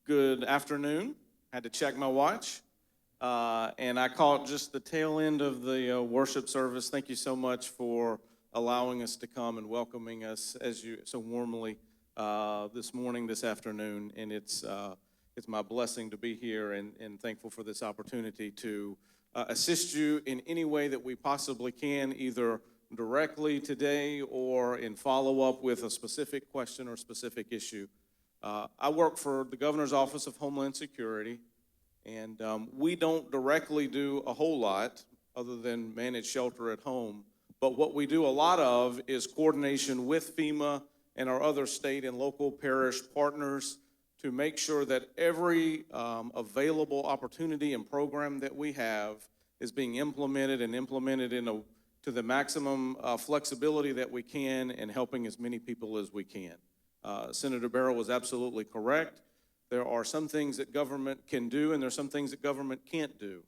Good afternoon. Had to check my watch, and I caught just the tail end of the worship service. Thank you so much for allowing us to come and welcoming us as you so warmly this morning, this afternoon. And it's my blessing to be here and thankful for this opportunity to assist you in any way that we possibly can, either directly today or in follow-up with a specific question or specific issue. I work for the Governor's Office of Homeland Security, and we don't directly do a whole lot other than manage shelter at home. But what we do a lot of is coordination with FEMA and our other state and local parish partners to make sure that every available opportunity and program that we have is being implemented to the maximum flexibility that we can and helping as many people as we can. Senator Barrow was absolutely correct. There are some things that government can do, and there are some things that government can't do.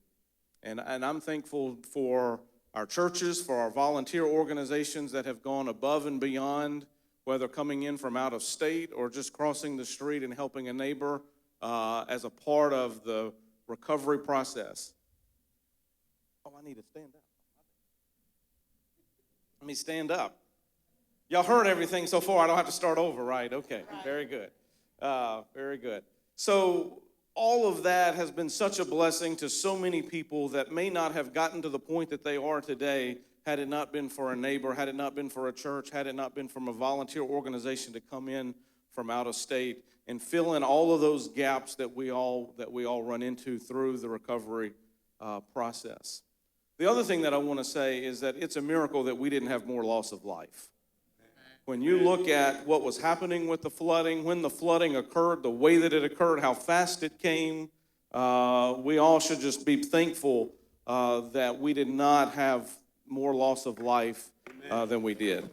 And I'm thankful for our churches, for our volunteer organizations that have gone above and beyond, whether coming in from out of state or just crossing the street and helping a neighbor as a part of the recovery process. Oh, I need to stand up. Let me stand up. Y'all heard everything so far. I don't have to start over, right? Okay, right. Very good. Very good. So all of that has been such a blessing to so many people that may not have gotten to the point that they are today had it not been for a neighbor, had it not been for a church, had it not been from a volunteer organization to come in from out of state and fill in all of those gaps that we all run into through the recovery process. The other thing that I want to say is that it's a miracle that we didn't have more loss of life. When you look at what was happening with the flooding, when the flooding occurred, the way that it occurred, how fast it came, we all should just be thankful that we did not have more loss of life than we did.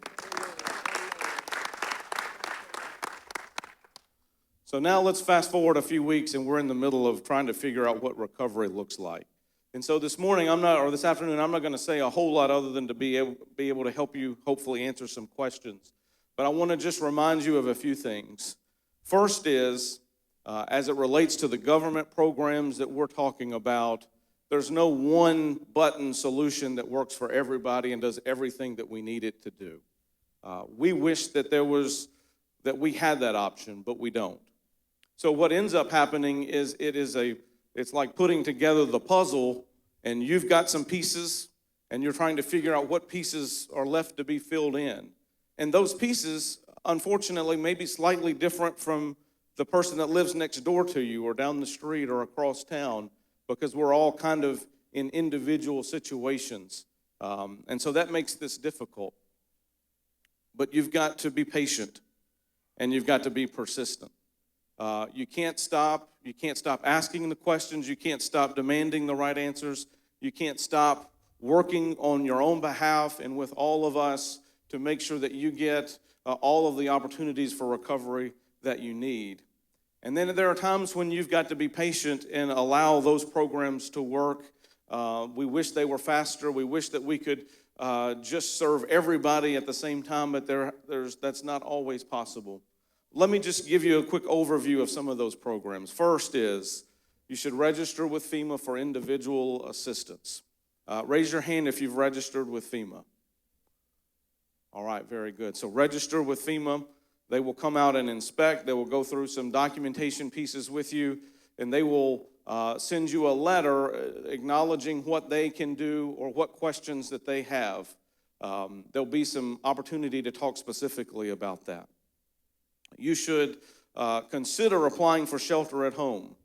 So now let's fast forward a few weeks, and we're in the middle of trying to figure out what recovery looks like. And so this afternoon, I'm not going to say a whole lot other than to be able to help you hopefully answer some questions. But I want to just remind you of a few things. First is, as it relates to the government programs that we're talking about, there's no one-button solution that works for everybody and does everything that we need it to do. We wish that we had that option, but we don't. So what ends up happening is it's like putting together the puzzle, and you've got some pieces, and you're trying to figure out what pieces are left to be filled in. And those pieces, unfortunately, may be slightly different from the person that lives next door to you or down the street or across town, because we're all kind of in individual situations. And so that makes this difficult. But you've got to be patient, and you've got to be persistent. You can't stop asking the questions. You can't stop demanding the right answers. You can't stop working on your own behalf and with all of us to make sure that you get all of the opportunities for recovery that you need. And then there are times when you've got to be patient and allow those programs to work. We wish they were faster. We wish that we could just serve everybody at the same time, but that's not always possible. Let me just give you a quick overview of some of those programs. First is you should register with FEMA for individual assistance. Raise your hand if you've registered with FEMA. All right, very good. So register with FEMA. They will come out and inspect. They will go through some documentation pieces with you, and they will send you a letter acknowledging what they can do or what questions that they have. There'll be some opportunity to talk specifically about that. You should consider applying for shelter at home.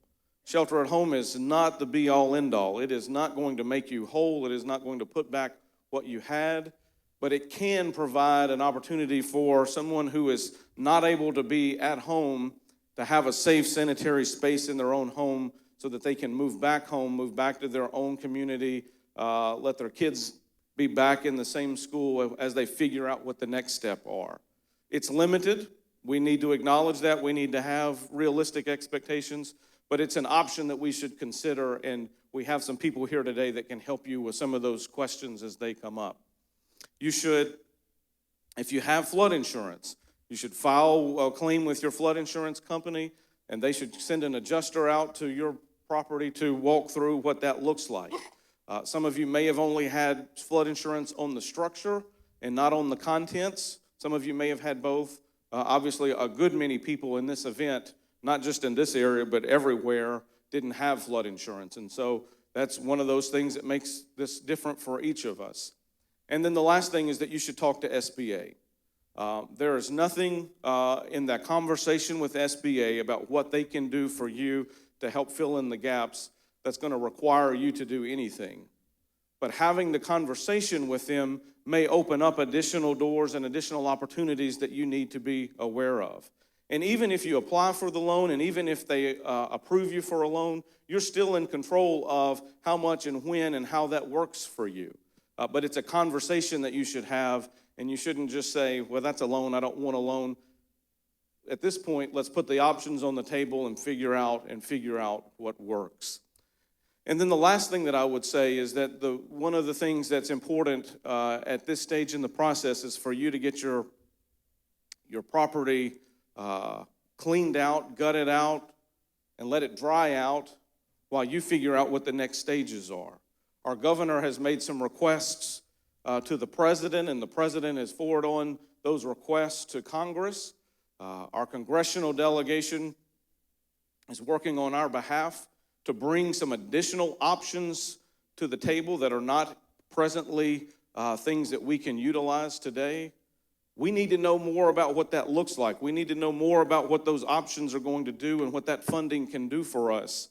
Shelter at home is not the be-all, end-all. It is not going to make you whole. It is not going to put back what you had, but it can provide an opportunity for someone who is not able to be at home to have a safe sanitary space in their own home so that they can move back home, move back to their own community, let their kids be back in the same school as they figure out what the next step are. It's limited. We need to acknowledge that. We need to have realistic expectations, but it's an option that we should consider, and we have some people here today that can help you with some of those questions as they come up. You should, if you have flood insurance, you should file a claim with your flood insurance company and they should send an adjuster out to your property to walk through what that looks like. Some of you may have only had flood insurance on the structure and not on the contents. Some of you may have had both. Obviously, a good many people in this event, not just in this area, but everywhere, didn't have flood insurance. And so that's one of those things that makes this different for each of us. And then the last thing is that you should talk to SBA. There is nothing in that conversation with SBA about what they can do for you to help fill in the gaps that's going to require you to do anything. But having the conversation with them may open up additional doors and additional opportunities that you need to be aware of. And even if you apply for the loan, and even if they approve you for a loan, you're still in control of how much and when and how that works for you. But it's a conversation that you should have, and you shouldn't just say, well, that's a loan, I don't want a loan. At this point, let's put the options on the table and figure out what works. And then the last thing that I would say is that one of the things that's important at this stage in the process is for you to get your property cleaned out, gutted out, and let it dry out while you figure out what the next stages are. Our governor has made some requests to the president, and the president has forwarded on those requests to Congress. Our congressional delegation is working on our behalf to bring some additional options to the table that are not presently things that we can utilize today. We need to know more about what that looks like. We need to know more about what those options are going to do and what that funding can do for us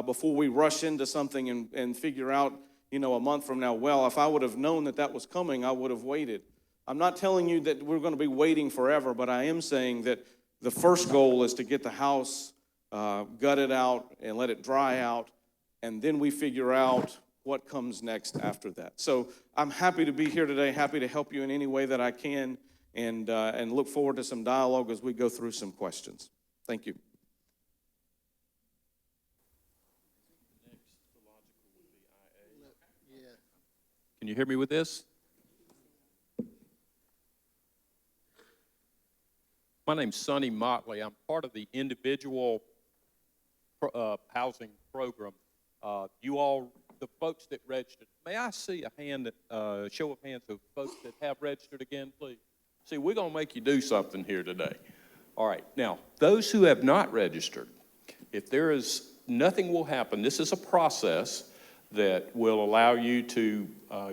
before we rush into something and figure out, a month from now, well, if I would have known that was coming, I would have waited. I'm not telling you that we're going to be waiting forever, but I am saying that the first goal is to get the house gutted out and let it dry out, and then we figure out what comes next after that. So I'm happy to be here today, happy to help you in any way that I can, and look forward to some dialogue as we go through some questions. Thank you. Can you hear me with this? My name's Sonny Motley. I'm part of the individual housing program. You all, the folks that registered, may I see a show of hands of folks that have registered again, please? See, we're going to make you do something here today. All right. Now, those who have not registered, if there is nothing will happen, this is a process that will allow you to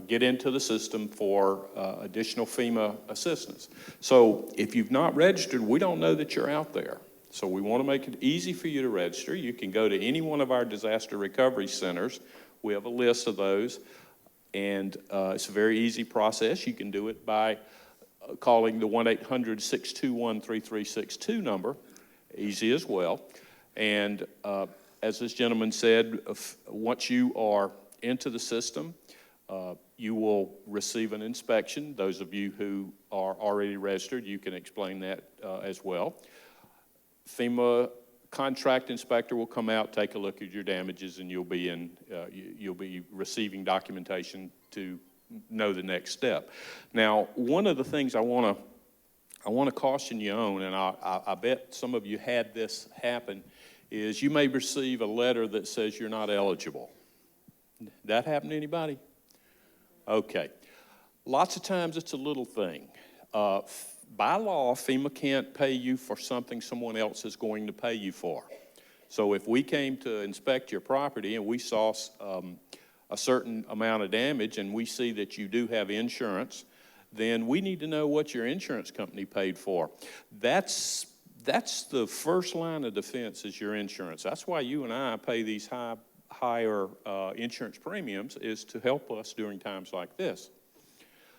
get into the system for additional FEMA assistance. So if you've not registered, we don't know that you're out there. So we want to make it easy for you to register. You can go to any one of our disaster recovery centers. We have a list of those, and it's a very easy process. You can do it by calling the 1-800-621-3362 number, easy as well. And as this gentleman said, once you are into the system, you will receive an inspection. Those of you who are already registered, you can explain that as well. FEMA contract inspector will come out, take a look at your damages, and you'll be receiving documentation to know the next step. Now, one of the things I want to caution you on, and I bet some of you had this happen, is you may receive a letter that says you're not eligible. That happen to anybody? Okay. Lots of times it's a little thing. By law, FEMA can't pay you for something someone else is going to pay you for. So if we came to inspect your property and we saw a certain amount of damage and we see that you do have insurance, then we need to know what your insurance company paid for. That's the first line of defense is your insurance. That's why you and I pay these higher insurance premiums, is to help us during times like this.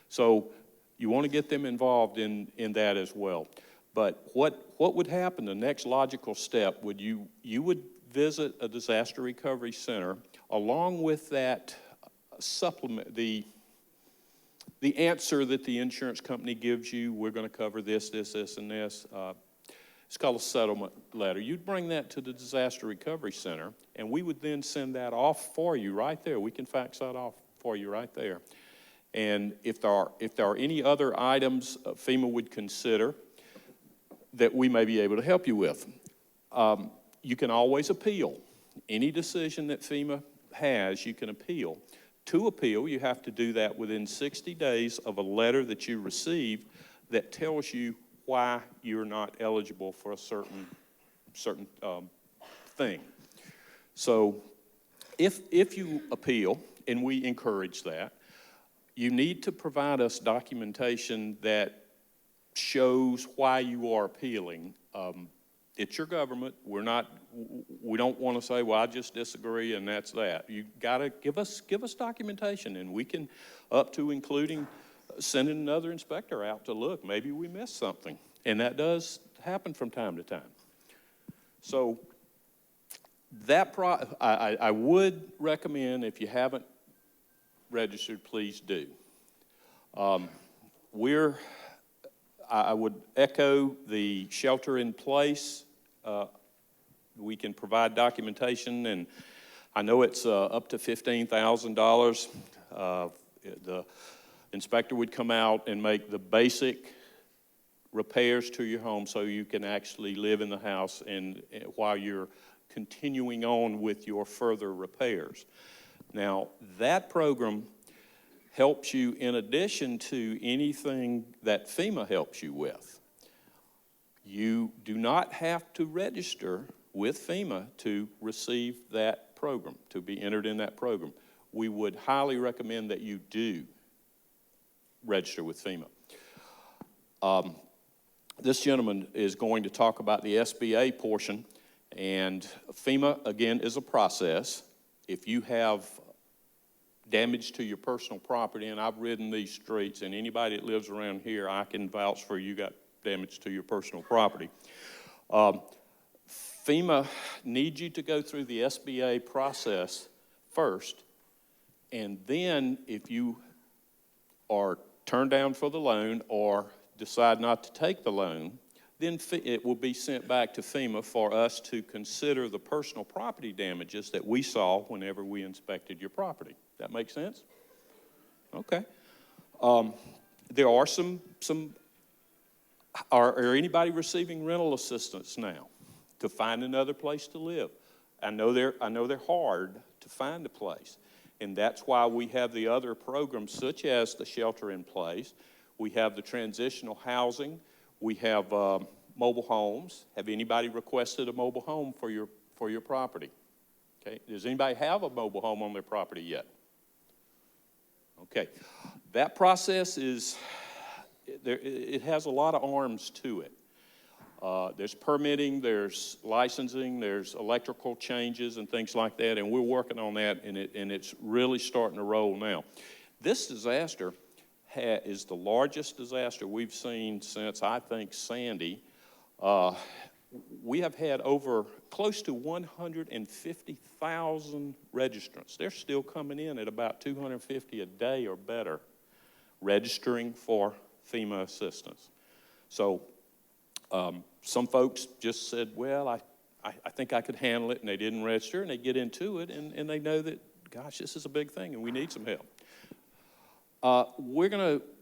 So you want to get them involved in that as well. But what would happen, the next logical step, you would visit a disaster recovery center along with that supplement, the answer that the insurance company gives you. We're going to cover this, and this. It's called a settlement letter. You'd bring that to the disaster recovery center, and we would then send that off for you right there. We can fax that off for you right there. And if there are any other items FEMA would consider that we may be able to help you with. You can always appeal. Any decision that FEMA has, you can appeal. To appeal, you have to do that within 60 days of a letter that you receive that tells you why you're not eligible for a certain thing. So if you appeal, and we encourage that, you need to provide us documentation that shows why you are appealing. It's your government. We don't want to say, well, I just disagree and that's that. You got to give us documentation, and we can, up to including sending another inspector out to look. Maybe we missed something, and that does happen from time to time. So that I would recommend, if you haven't registered, please do. I would echo the shelter in place. We can provide documentation, and I know it's up to $15,000. The inspector would come out and make the basic repairs to your home so you can actually live in the house and while you're continuing on with your further repairs. Now, that program helps you in addition to anything that FEMA helps you with. You do not have to register with FEMA to receive that program, to be entered in that program. We would highly recommend that you do register with FEMA. This gentleman is going to talk about the SBA portion, and FEMA, again, is a process. If you have damage to your personal property, and I've ridden these streets, and anybody that lives around here, I can vouch for you got damage to your personal property. FEMA needs you to go through the SBA process first, and then if you are turned down for the loan or decide not to take the loan, then it will be sent back to FEMA for us to consider the personal property damages that we saw whenever we inspected your property. That make sense? Okay. There are are anybody receiving rental assistance now to find another place to live? I know they're hard to find a place, and that's why we have the other programs such as the shelter in place. We have the transitional housing. We have mobile homes. Have anybody requested a mobile home for your property? Okay. Does anybody have a mobile home on their property yet? Okay. That process it has a lot of arms to it. There's permitting, there's licensing, there's electrical changes and things like that, and we're working on that, and it's really starting to roll now. This disaster is the largest disaster we've seen since, I think, Sandy. We have had over close to 150,000 registrants. They're still coming in at about 250 a day or better, registering for FEMA assistance. So some folks just said, well, I think I could handle it, and they didn't register, and they get into it, and they know that, gosh, this is a big thing, and we need some help.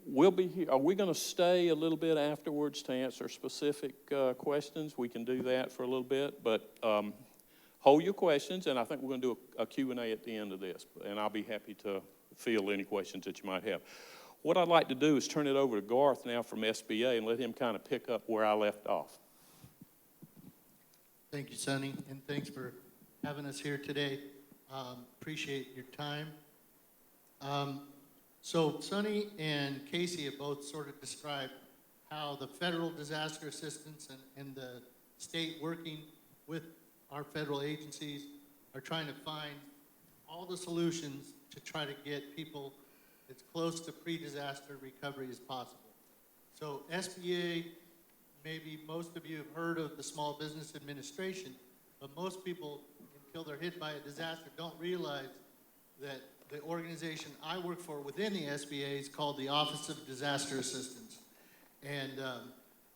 We'll be here. Are we going to stay a little bit afterwards to answer specific questions? We can do that for a little bit, but hold your questions, and I think we're going to do a Q&A at the end of this, and I'll be happy to field any questions that you might have. What I'd like to do is turn it over to Garth now from SBA and let him kind of pick up where I left off. Thank you, Sonny, and thanks for having us here today. Appreciate your time. So Sonny and Casey have both sort of described how the federal disaster assistance and the state working with our federal agencies are trying to find all the solutions to try to get people as close to pre-disaster recovery as possible. So SBA, maybe most of you have heard of the Small Business Administration, but most people, until they're hit by a disaster, don't realize that the organization I work for within the SBA is called the Office of Disaster Assistance. And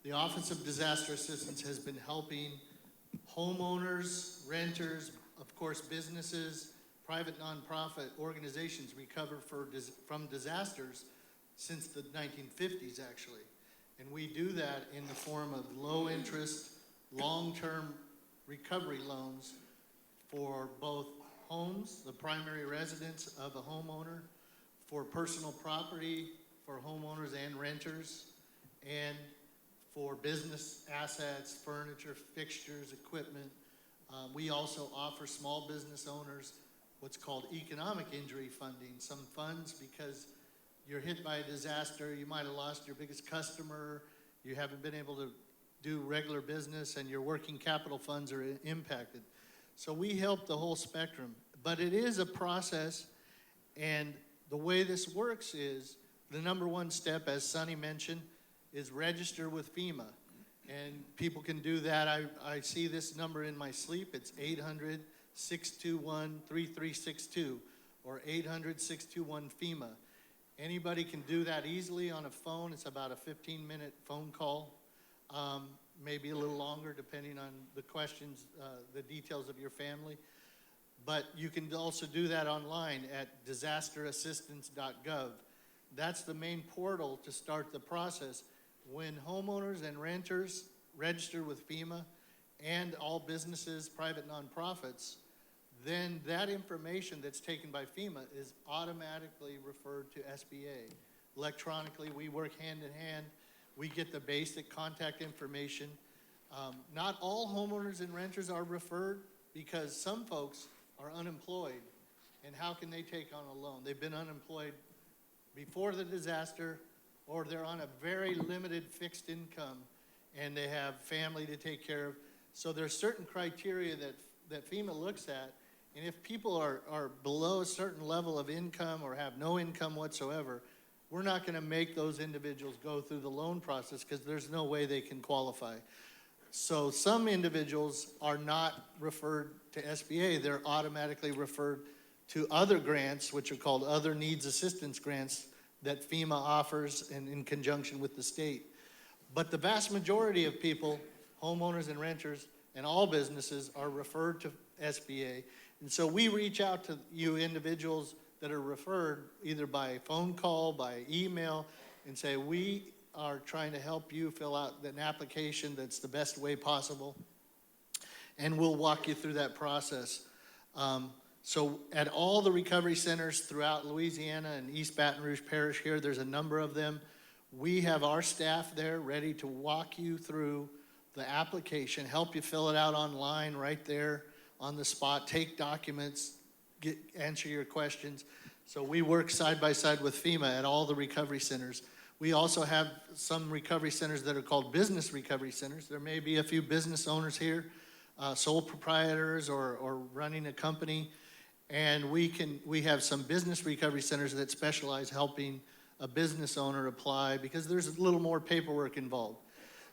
the Office of Disaster Assistance has been helping homeowners, renters, of course businesses, private nonprofit organizations recover from disasters since the 1950s, actually. And we do that in the form of low interest, long-term recovery loans for both homes, the primary residence of a homeowner, for personal property for homeowners and renters, and for business assets, furniture, fixtures, equipment. We also offer small business owners what's called economic injury funding, some funds because you're hit by a disaster, you might have lost your biggest customer, you haven't been able to do regular business, and your working capital funds are impacted. So we help the whole spectrum, but it is a process, and the way this works is the number one step, as Sonny mentioned, is register with FEMA. And people can do that. I see this number in my sleep. It's 800-621-3362 or 800-621-FEMA. Anybody can do that easily on a phone. It's about a 15-minute phone call, maybe a little longer depending on the questions, the details of your family. But you can also do that online at disasterassistance.gov. That's the main portal to start the process. When homeowners and renters register with FEMA and all businesses, private nonprofits, then that information that's taken by FEMA is automatically referred to SBA. Electronically, we work hand in hand. We get the basic contact information. Not all homeowners and renters are referred because some folks are unemployed. And how can they take on a loan? They've been unemployed before the disaster, or they're on a very limited fixed income and they have family to take care of. So there's certain criteria that FEMA looks at, and if people are below a certain level of income or have no income whatsoever, we're not gonna make those individuals go through the loan process because there's no way they can qualify. So some individuals are not referred to SBA, they're automatically referred to other grants, which are called other needs assistance grants, that FEMA offers in conjunction with the state. But the vast majority of people, homeowners and renters, and all businesses are referred to SBA. And so we reach out to you individuals that are referred either by phone call, by email, and say, we are trying to help you fill out an application that's the best way possible. And we'll walk you through that process. So at all the recovery centers throughout Louisiana and East Baton Rouge Parish here, there's a number of them. We have our staff there ready to walk you through the application, help you fill it out online right there on the spot, take documents, answer your questions. So we work side by side with FEMA at all the recovery centers. We also have some recovery centers that are called business recovery centers. There may be a few business owners here, sole proprietors or running a company. And we have some business recovery centers that specialize helping a business owner apply because there's a little more paperwork involved.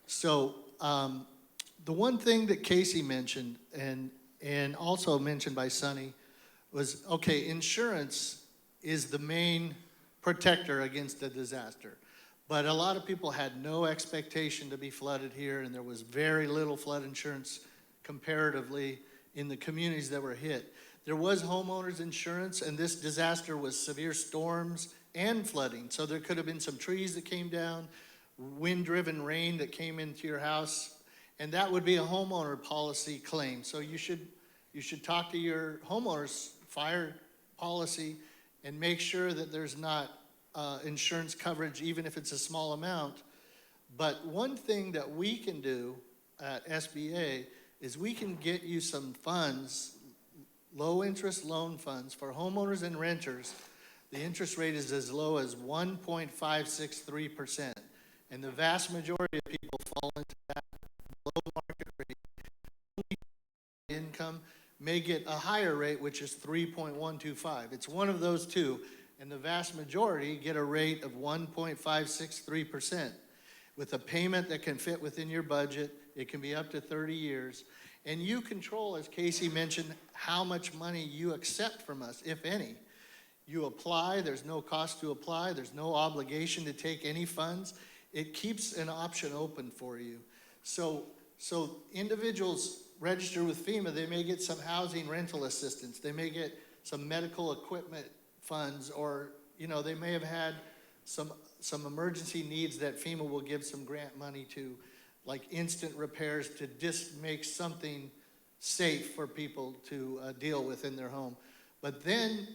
So the one thing that Casey mentioned and also mentioned by Sonny was, okay, insurance is the main protector against a disaster. But a lot of people had no expectation to be flooded here, and there was very little flood insurance comparatively in the communities that were hit. There was homeowners insurance, and this disaster was severe storms and flooding. So there could have been some trees that came down, wind-driven rain that came into your house, and that would be a homeowner policy claim. So you should talk to your homeowner's fire policy and make sure that there's not insurance coverage, even if it's a small amount. But one thing that we can do at SBA is we can get you some funds, low interest loan funds for homeowners and renters. The interest rate is as low as 1.563%. And the vast majority of people fall into that low market rate. Only income may get a higher rate, which is 3.125. It's one of those two. And the vast majority get a rate of 1.563% with a payment that can fit within your budget. It can be up to 30 years. And you control, as Casey mentioned, how much money you accept from us, if any. You apply, there's no cost to apply, there's no obligation to take any funds. It keeps an option open for you. So individuals register with FEMA, they may get some housing rental assistance, they may get some medical equipment funds, or they may have had some emergency needs that FEMA will give some grant money to, like instant repairs to just make something safe for people to deal with in their home. But then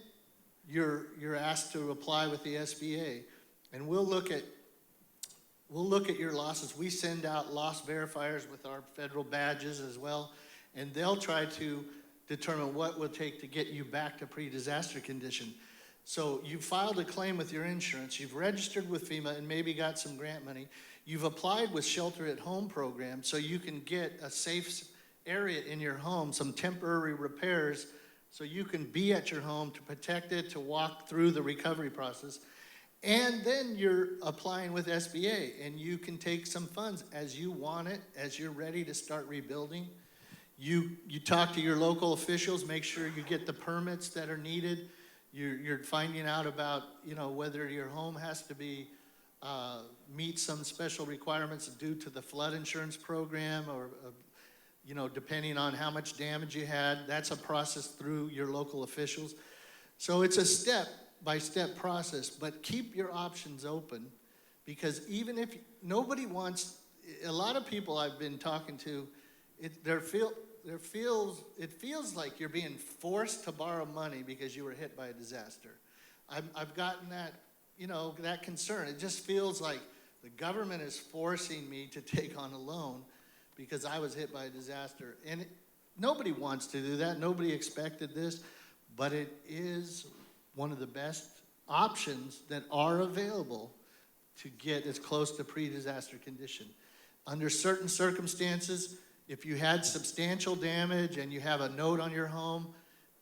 you're asked to apply with the SBA, and we'll look at your losses. We send out loss verifiers with our federal badges as well, and they'll try to determine what it will take to get you back to pre-disaster condition. So you filed a claim with your insurance, you've registered with FEMA and maybe got some grant money. You've applied with Shelter at Home program so you can get a safe area in your home, some temporary repairs, so you can be at your home to protect it, to walk through the recovery process. And then you're applying with SBA, and you can take some funds as you want it, as you're ready to start rebuilding. You talk to your local officials, make sure you get the permits that are needed. You're finding out about, whether your home has to be, meet some special requirements due to the flood insurance program, or, depending on how much damage you had. That's a process through your local officials. So it's a step-by-step process, but keep your options open, because even if nobody wants, a lot of people I've been talking to, it feels like you're being forced to borrow money because you were hit by a disaster. I've gotten that, that concern. It just feels like the government is forcing me to take on a loan because I was hit by a disaster. And nobody wants to do that. Nobody expected this, but it is one of the best options that are available to get as close to pre-disaster condition. Under certain circumstances, if you had substantial damage and you have a note on your home,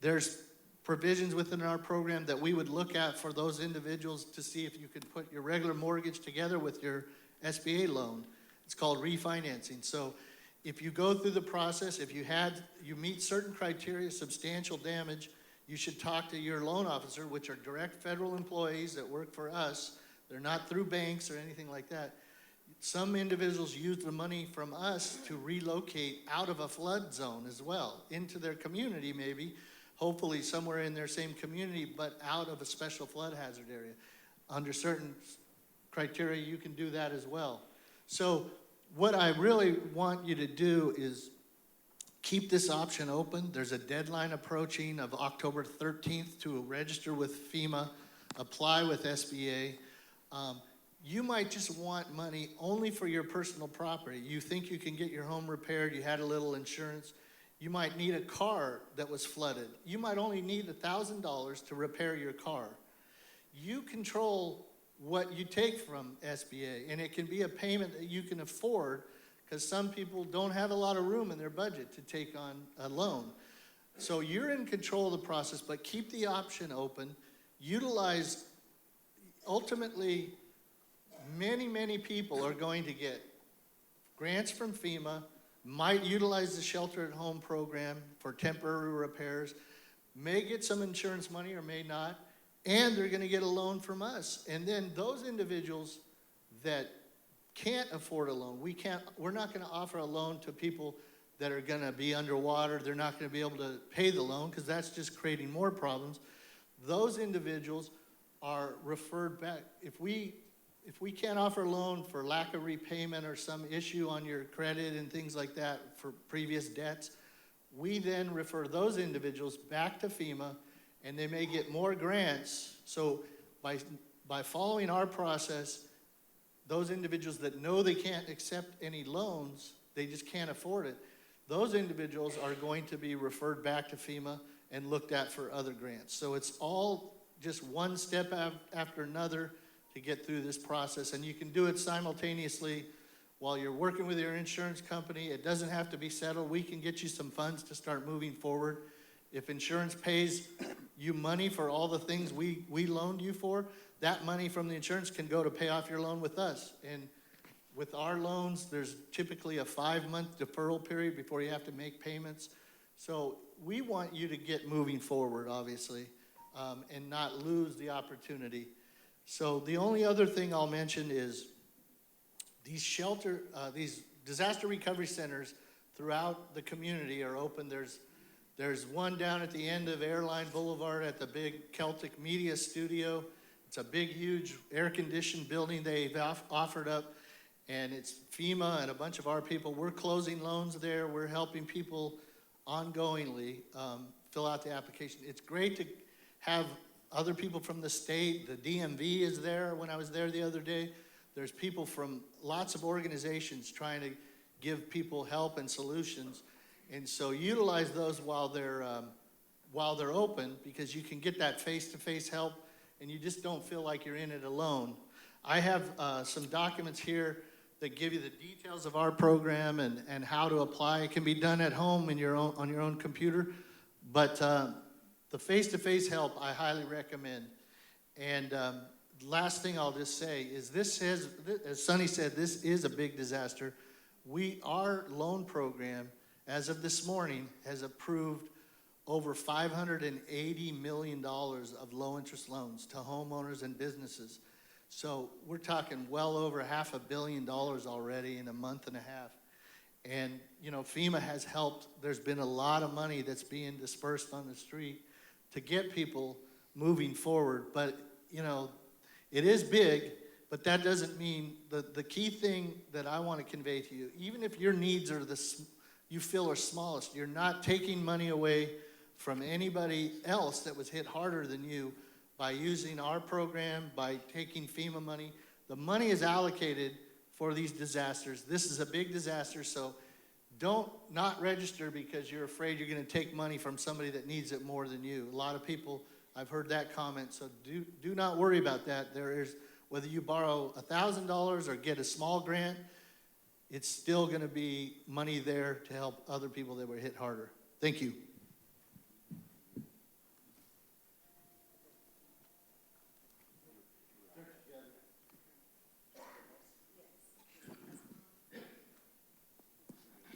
there's provisions within our program that we would look at for those individuals to see if you could put your regular mortgage together with your SBA loan. It's called refinancing. So if you go through the process, if you meet certain criteria, substantial damage, you should talk to your loan officer, which are direct federal employees that work for us. They're not through banks or anything like that. Some individuals use the money from us to relocate out of a flood zone as well, into their community maybe, hopefully somewhere in their same community, but out of a special flood hazard area. Under certain criteria, you can do that as well. So what I really want you to do is keep this option open. There's a deadline approaching of October 13th to register with FEMA, apply with SBA. You might just want money only for your personal property. You think you can get your home repaired, you had a little insurance. You might need a car that was flooded. You might only need $1,000 to repair your car. You control what you take from SBA, and it can be a payment that you can afford, because some people don't have a lot of room in their budget to take on a loan. So you're in control of the process, but keep the option open. Utilize, ultimately, many people are going to get grants from FEMA, might utilize the Shelter at Home program for temporary repairs, may get some insurance money or may not, and they're going to get a loan from us. And then those individuals that can't afford a loan, we're not going to offer a loan to people that are going to be underwater. They're not going to be able to pay the loan, because that's just creating more problems. Those individuals are referred back. If we can't offer a loan for lack of repayment or some issue on your credit and things like that for previous debts, we then refer those individuals back to FEMA, and they may get more grants. So by following our process, those individuals that know they can't accept any loans, they just can't afford it, those individuals are going to be referred back to FEMA and looked at for other grants. So it's all just one step after another to get through this process, and you can do it simultaneously while you're working with your insurance company. It doesn't have to be settled. We can get you some funds to start moving forward. If insurance pays you money for all the things we loaned you for, that money from the insurance can go to pay off your loan with us. And with our loans, there's typically a 5-month deferral period before you have to make payments. So we want you to get moving forward, obviously, and not lose the opportunity. So the only other thing I'll mention is these disaster recovery centers throughout the community are open. There's one down at the end of Airline Boulevard at the big Celtic Media Studio. It's a big, huge air-conditioned building they've offered up, and it's FEMA and a bunch of our people. We're closing loans there. We're helping people ongoingly fill out the application. It's great to have other people from the state. The DMV is there when I was there the other day. There's people from lots of organizations trying to give people help and solutions. And so utilize those while they're open, because you can get that face-to-face help and you just don't feel like you're in it alone. I have some documents here that give you the details of our program and how to apply. It can be done at home on your own computer, but the face-to-face help I highly recommend. And last thing I'll just say is as Sonny said, this is a big disaster. Our loan program, as of this morning, has approved over $580 million of low-interest loans to homeowners and businesses. So we're talking well over $500 million already in a month and a half. And, you know, FEMA has helped. There's been a lot of money that's being dispersed on the street to get people moving forward. But, you know, it is big, but that doesn't mean the key thing that I want to convey to you, even if your needs are you feel are smallest, you're not taking money away from anybody else that was hit harder than you by using our program, by taking FEMA money. The money is allocated for these disasters. This is a big disaster, so don't not register because you're afraid you're going to take money from somebody that needs it more than you. A lot of people, I've heard that comment, so do not worry about that. There is, whether you borrow $1,000 or get a small grant, it's still going to be money there to help other people that were hit harder. Thank you.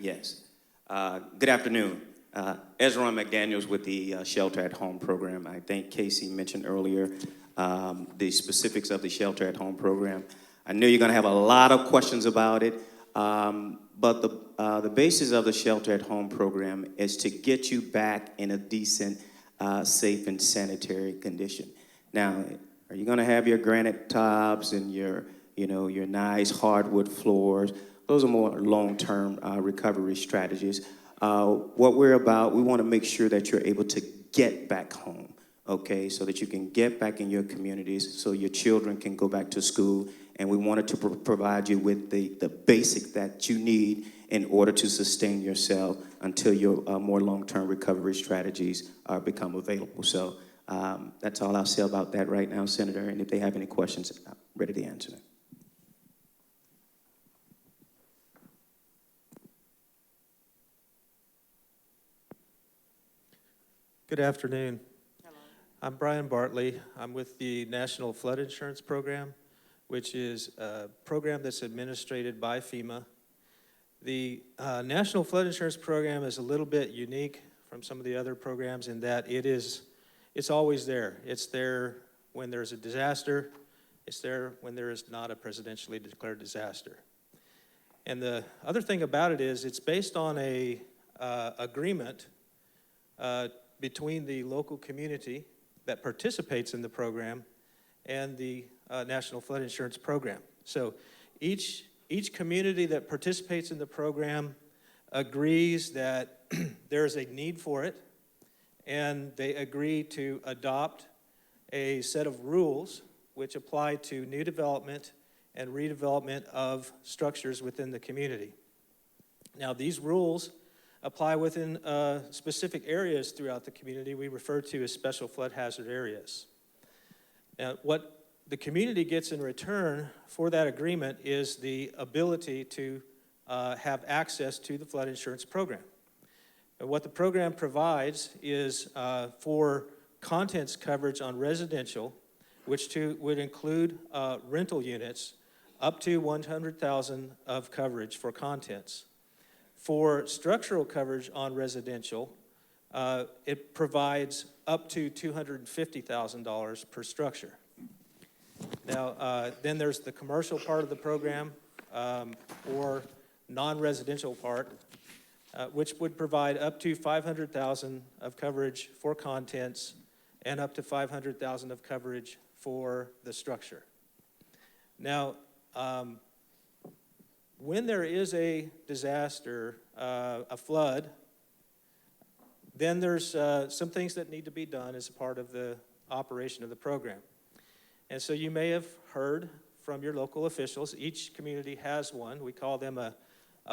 Yes. Good afternoon. Ezra McDaniels with the Shelter at Home program. I think Casey mentioned earlier the specifics of the Shelter at Home program. I know you're going to have a lot of questions about it, but the basis of the Shelter at Home program is to get you back in a decent, safe, and sanitary condition. Now, are you going to have your granite tubs and your nice hardwood floors? Those are more long-term recovery strategies. What we're about, we want to make sure that you're able to get back home, okay, so that you can get back in your communities, so your children can go back to school, and we wanted to provide you with the basic that you need in order to sustain yourself until your more long-term recovery strategies become available. So that's all I'll say about that right now, Senator, and if they have any questions, I'm ready to answer them. Good afternoon. Hello. I'm Brian Bartley. I'm with the National Flood Insurance Program, which is a program that's administered by FEMA. The National Flood Insurance Program is a little bit unique from some of the other programs in that it's always there. It's there when there's a disaster. It's there when there is not a presidentially declared disaster. And the other thing about it is it's based on a agreement between the local community that participates in the program and the National Flood Insurance Program. So each community that participates in the program agrees that there is a need for it, and they agree to adopt a set of rules which apply to new development and redevelopment of structures within the community. Now, these rules apply within specific areas throughout the community we refer to as special flood hazard areas. Now, what the community gets in return for that agreement is the ability to have access to the flood insurance program. And what the program provides is for contents coverage on residential, which would include rental units, up to $100,000 of coverage for contents. For structural coverage on residential, it provides up to $250,000 per structure. Now, then there's the commercial part of the program, or non-residential part, which would provide up to $500,000 of coverage for contents and up to $500,000 of coverage for the structure. Now, when there is a disaster, a flood, then there's some things that need to be done as a part of the operation of the program. And so you may have heard from your local officials. Each community has one. We call them a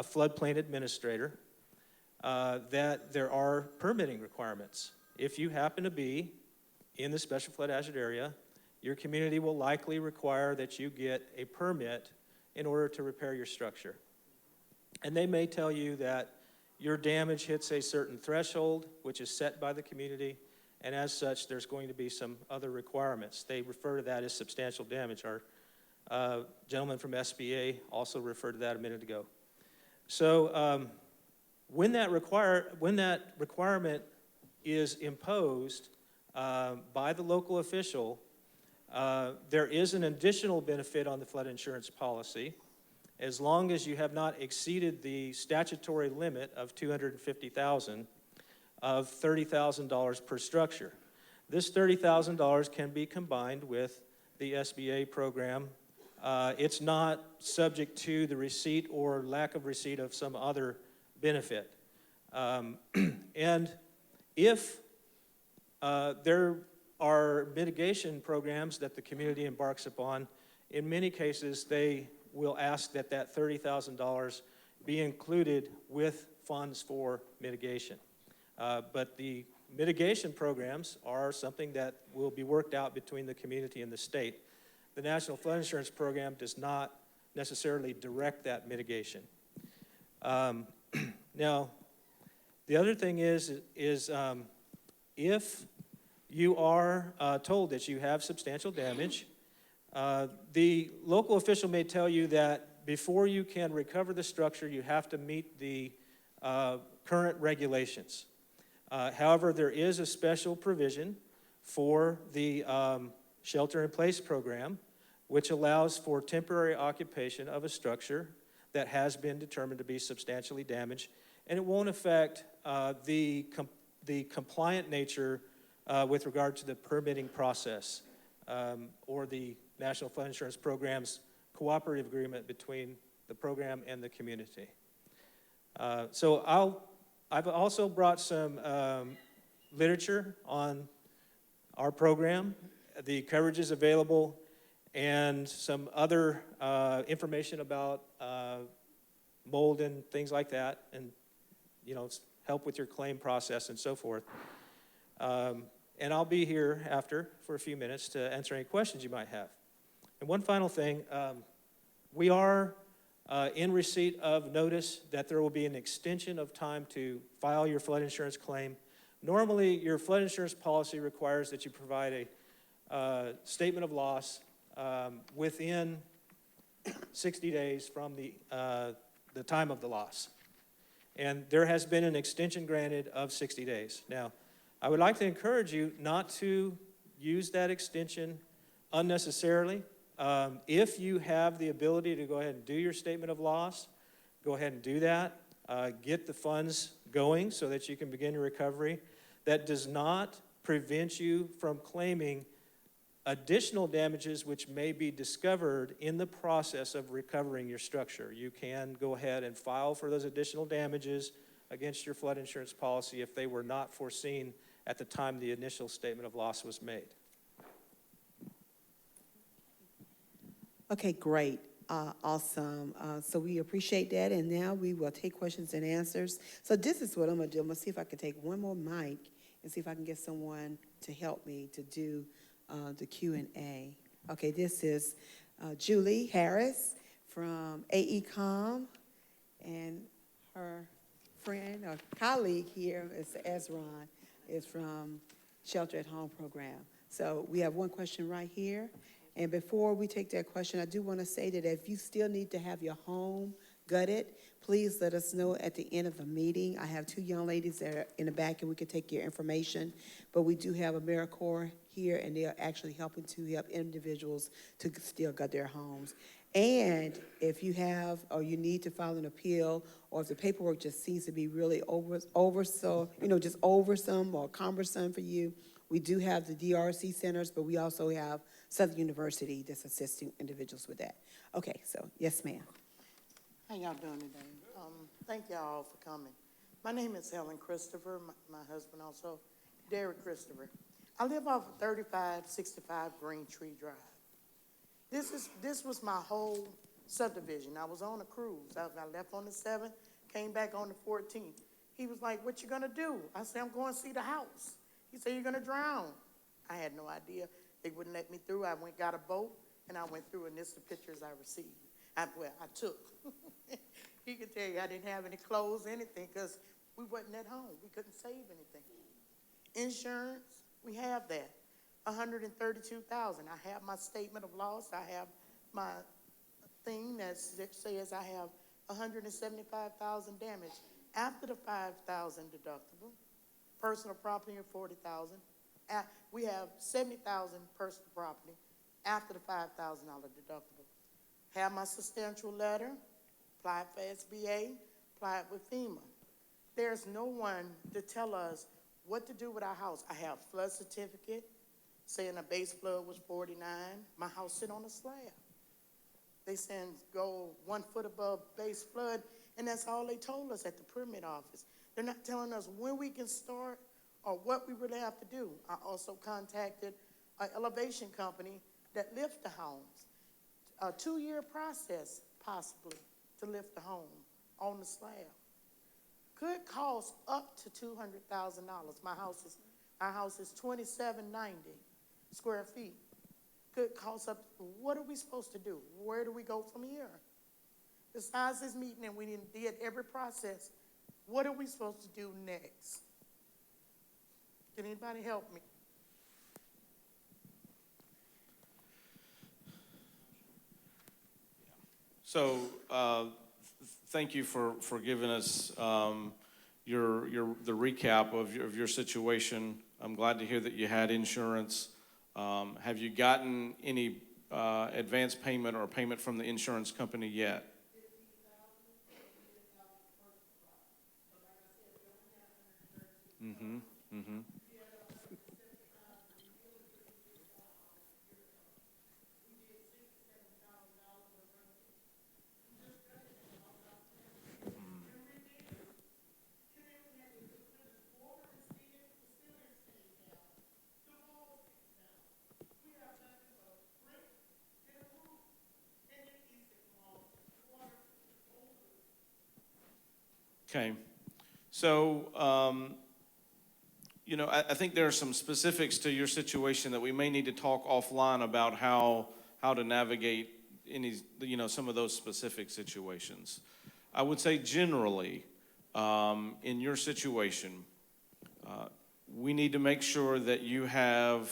floodplain administrator, that there are permitting requirements. If you happen to be in the special flood hazard area, your community will likely require that you get a permit in order to repair your structure. And they may tell you that your damage hits a certain threshold, which is set by the community, and as such, there's going to be some other requirements. They refer to that as substantial damage. Our gentleman from SBA also referred to that a minute ago. So when that requirement is imposed by the local official, there is an additional benefit on the flood insurance policy as long as you have not exceeded the statutory limit of $250,000 of $30,000 per structure. This $30,000 can be combined with the SBA program. It's not subject to the receipt or lack of receipt of some other benefit. And if there are mitigation programs that the community embarks upon, in many cases they will ask that that $30,000 be included with funds for mitigation. But the mitigation programs are something that will be worked out between the community and the state. The National Flood Insurance Program does not necessarily direct that mitigation. Now, the other thing is if you are told that you have substantial damage, the local official may tell you that before you can recover the structure, you have to meet the current regulations. However, there is a special provision for the shelter-in-place program, which allows for temporary occupation of a structure that has been determined to be substantially damaged, and it won't affect the compliant nature with regard to the permitting process or the National Flood Insurance Program's cooperative agreement between the program and the community. So I've also brought some literature on our program, the coverages available, and some other information about mold and things like that, and help with your claim process and so forth. And I'll be here after for a few minutes to answer any questions you might have. And one final thing, we are in receipt of notice that there will be an extension of time to file your flood insurance claim. Normally, your flood insurance policy requires that you provide a statement of loss within 60 days from the time of the loss. And there has been an extension granted of 60 days. Now, I would like to encourage you not to use that extension unnecessarily. If you have the ability to go ahead and do your statement of loss, go ahead and do that. Get the funds going so that you can begin your recovery. That does not prevent you from claiming additional damages which may be discovered in the process of recovering your structure. You can go ahead and file for those additional damages against your flood insurance policy if they were not foreseen at the time the initial statement of loss was made. Okay, great. Awesome. So we appreciate that, and now we will take questions and answers. So this is what I'm going to do. I'm going to see if I can take one more mic and see if I can get someone to help me to do the Q&A. Okay, this is Julie Harris from AECOM, and her friend or colleague here is Ezron, is from Shelter at Home program. So we have one question right here. And before we take that question, I do want to say that if you still need to have your home gutted, please let us know at the end of the meeting. I have two young ladies that are in the back, and we can take your information. But we do have AmeriCorps here, and they are actually helping to help individuals to still gut their homes. And if you have or you need to file an appeal, or if the paperwork just seems to be really just oversome or cumbersome for you, we do have the DRC centers, but we also have Southern University that's assisting individuals with that. Okay, so yes, ma'am. How y'all doing today? Thank y'all for coming. My name is Helen Christopher, my husband also, Derek Christopher. I live off of 3565 Green Tree Drive. This was my whole subdivision. I was on a cruise. I left on the 7th, came back on the 14th. He was like, "What you gonna do?" I said, "I'm going to see the house." He said, "You're gonna drown." I had no idea. They wouldn't let me through. I got a boat, and I went through, and this is the pictures I received. I took. He could tell you I didn't have any clothes, anything, because we wasn't at home. We couldn't save anything. Insurance, we have that. $132,000. I have my statement of loss. I have my thing that says I have $175,000 damage after the $5,000 deductible. Personal property of $40,000. We have $70,000 personal property after the $5,000 deductible. Have my substantial letter. Applied for SBA. Applied with FEMA. There's no one to tell us what to do with our house. I have flood certificate saying the base flood was 49. My house sit on a slab. They saying go 1 foot above base flood, and that's all they told us at the permit office. They're not telling us when we can start or what we really have to do. I also contacted an elevation company that lift the homes. A 2-year process, possibly, to lift the home on the slab. Could cost up to $200,000. Our house is 2790 square feet. Could cost up. What are we supposed to do? Where do we go from here? Besides this meeting, and we did every process, what are we supposed to do next? Can anybody help me? So, thank you for giving us the recap of your situation. I'm glad to hear that you had insurance. Have you gotten any advance payment or payment from the insurance company yet? Mm-hmm. Mm-hmm. Okay, so, I think there are some specifics to your situation that we may need to talk offline about how to navigate some of those specific situations. I would say generally, in your situation, we need to make sure that you have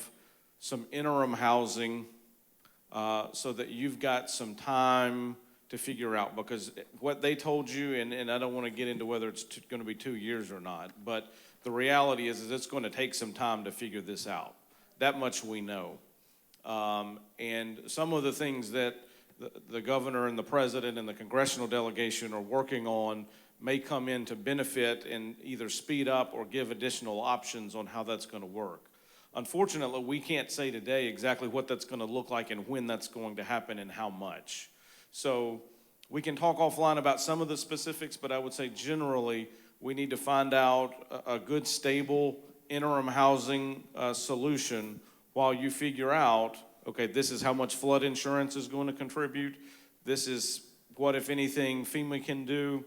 some interim housing so that you've got some time to figure out, because what they told you, and I don't want to get into whether it's going to be 2 years or not, but the reality is it's going to take some time to figure this out. That much we know. And some of the things that the governor and the president and the congressional delegation are working on may come in to benefit and either speed up or give additional options on how that's going to work. Unfortunately, we can't say today exactly what that's going to look like and when that's going to happen and how much. So we can talk offline about some of the specifics, but I would say generally we need to find out a good, stable interim housing solution while you figure out, okay, this is how much flood insurance is going to contribute. This is what, if anything, FEMA can do,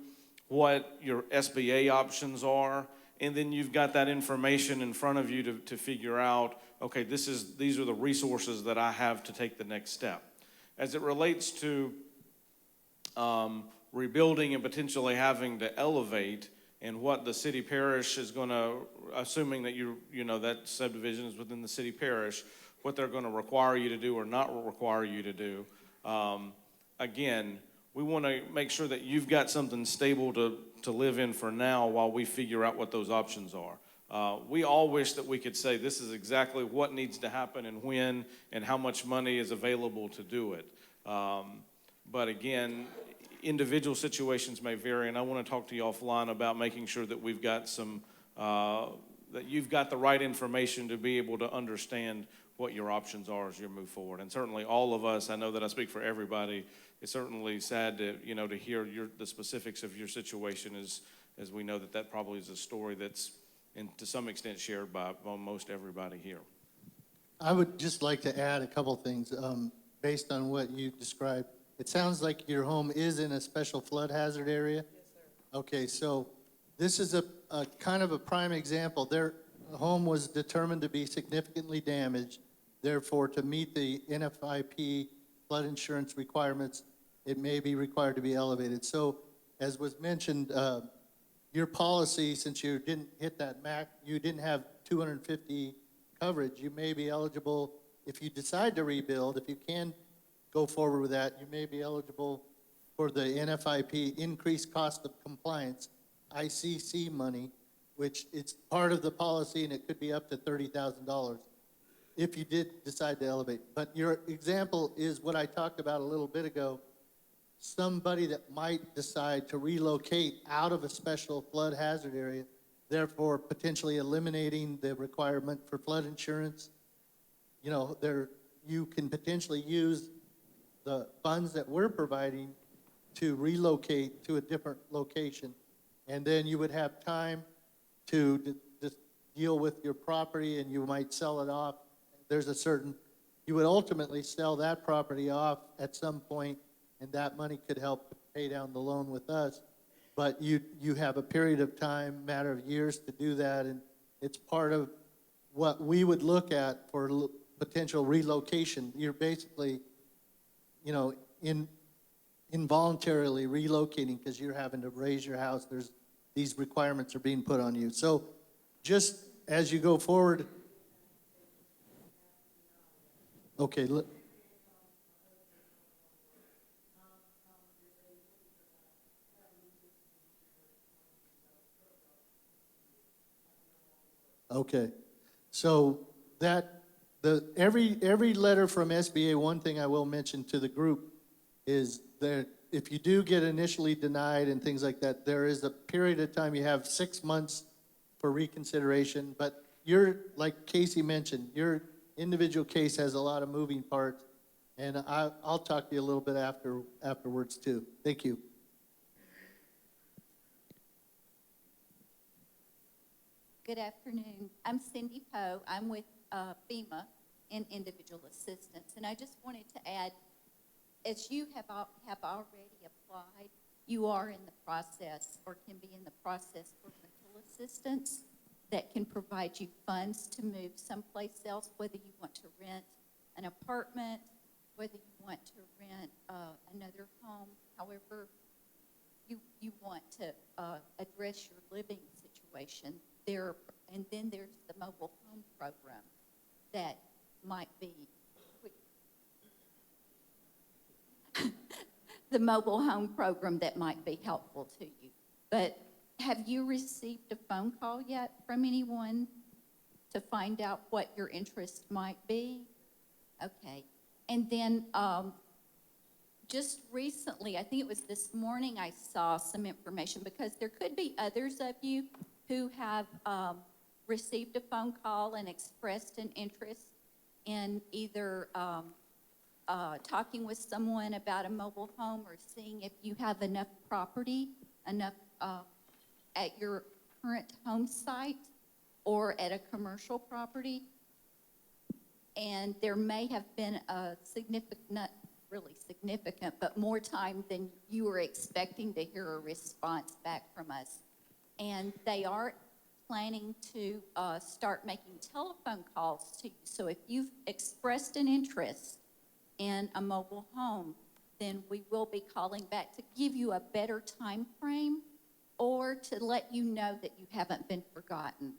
what your SBA options are, and then you've got that information in front of you to figure out, okay, these are the resources that I have to take the next step. As it relates to rebuilding and potentially having to elevate, and what the city parish is going to, assuming that that subdivision is within the city parish, what they're going to require you to do or not require you to do. Again, we want to make sure that you've got something stable to live in for now while we figure out what those options are. We all wish that we could say this is exactly what needs to happen and when and how much money is available to do it. But again, individual situations may vary, and I want to talk to you offline about making sure that we've got that you've got the right information to be able to understand what your options are as you move forward. And certainly all of us, I know that I speak for everybody, it's certainly sad to hear the specifics of your situation as we know that that probably is a story that's, and to some extent, shared by almost everybody here. I would just like to add a couple things, based on what you described. It sounds like your home is in a special flood hazard area? Yes, sir. Okay, so this is a kind of a prime example. Their home was determined to be significantly damaged. Therefore, to meet the NFIP flood insurance requirements, it may be required to be elevated. So, as was mentioned, your policy, since you didn't hit that you didn't have 250 coverage, you may be eligible, if you decide to rebuild, if you can go forward with that, you may be eligible for the NFIP increased cost of compliance, ICC money, which it's part of the policy and it could be up to $30,000 if you did decide to elevate. But your example is what I talked about a little bit ago, somebody that might decide to relocate out of a special flood hazard area, therefore potentially eliminating the requirement for flood insurance. You know, you can potentially use the funds that we're providing to relocate to a different location. And then you would have time to just deal with your property and you might sell it off. You would ultimately sell that property off at some point and that money could help pay down the loan with us. But you have a period of time, matter of years to do that, and it's part of what we would look at for potential relocation. You're basically, you know, involuntarily relocating because you're having to raise your house. These requirements are being put on you. So just as you go forward, okay, look. Okay, so every letter from SBA, one thing I will mention to the group is that if you do get initially denied and things like that, there is a period of time, you have 6 months for reconsideration, but like Casey mentioned, your individual case has a lot of moving parts, and I'll talk to you a little bit afterwards too. Thank you. Good afternoon. I'm Cindy Poe. I'm with FEMA in individual assistance. And I just wanted to add, as you have already applied, you are in the process or can be in the process for rental assistance that can provide you funds to move someplace else, whether you want to rent an apartment, whether you want to rent another home, however you want to address your living situation. And then there's the mobile home program that might be the mobile home program that might be helpful to you. But have you received a phone call yet from anyone to find out what your interest might be? Okay. And then just recently, I think it was this morning, I saw some information because there could be others of you who have received a phone call and expressed an interest in either talking with someone about a mobile home or seeing if you have enough property, at your current home site or at a commercial property. And there may have been a significant, not really significant, but more time than you were expecting to hear a response back from us. And they are planning to start making telephone calls to you. So if you've expressed an interest in a mobile home, then we will be calling back to give you a better time frame or to let you know that you haven't been forgotten.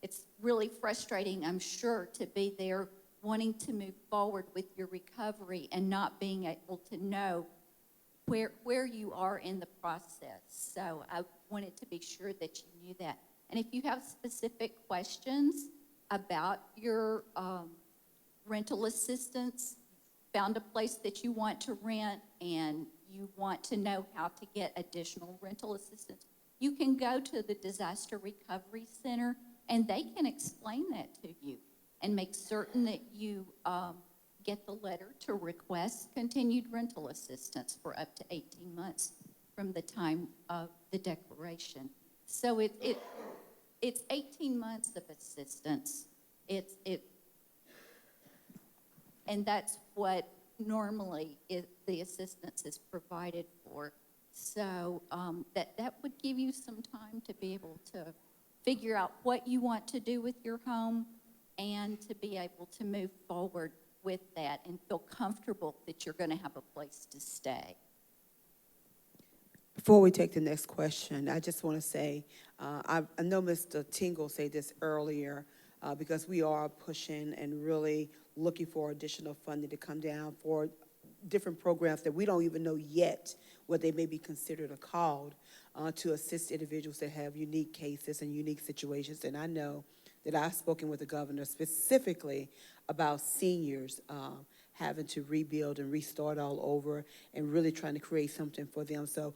It's really frustrating, I'm sure, to be there wanting to move forward with your recovery and not being able to know where you are in the process. So I wanted to be sure that you knew that. And if you have specific questions about your rental assistance, found a place that you want to rent and you want to know how to get additional rental assistance, you can go to the Disaster Recovery Center and they can explain that to you and make certain that you get the letter to request continued rental assistance for up to 18 months from the time of the declaration. So it's 18 months of assistance. And that's what normally the assistance is provided for. So that would give you some time to be able to figure out what you want to do with your home and to be able to move forward with that and feel comfortable that you're going to have a place to stay. Before we take the next question, I just want to say, I know Mr. Tingle said this earlier, because we are pushing and really looking for additional funding to come down for different programs that we don't even know yet what they may be considered or called, to assist individuals that have unique cases and unique situations. And I know that I've spoken with the governor specifically about seniors having to rebuild and restart all over and really trying to create something for them. So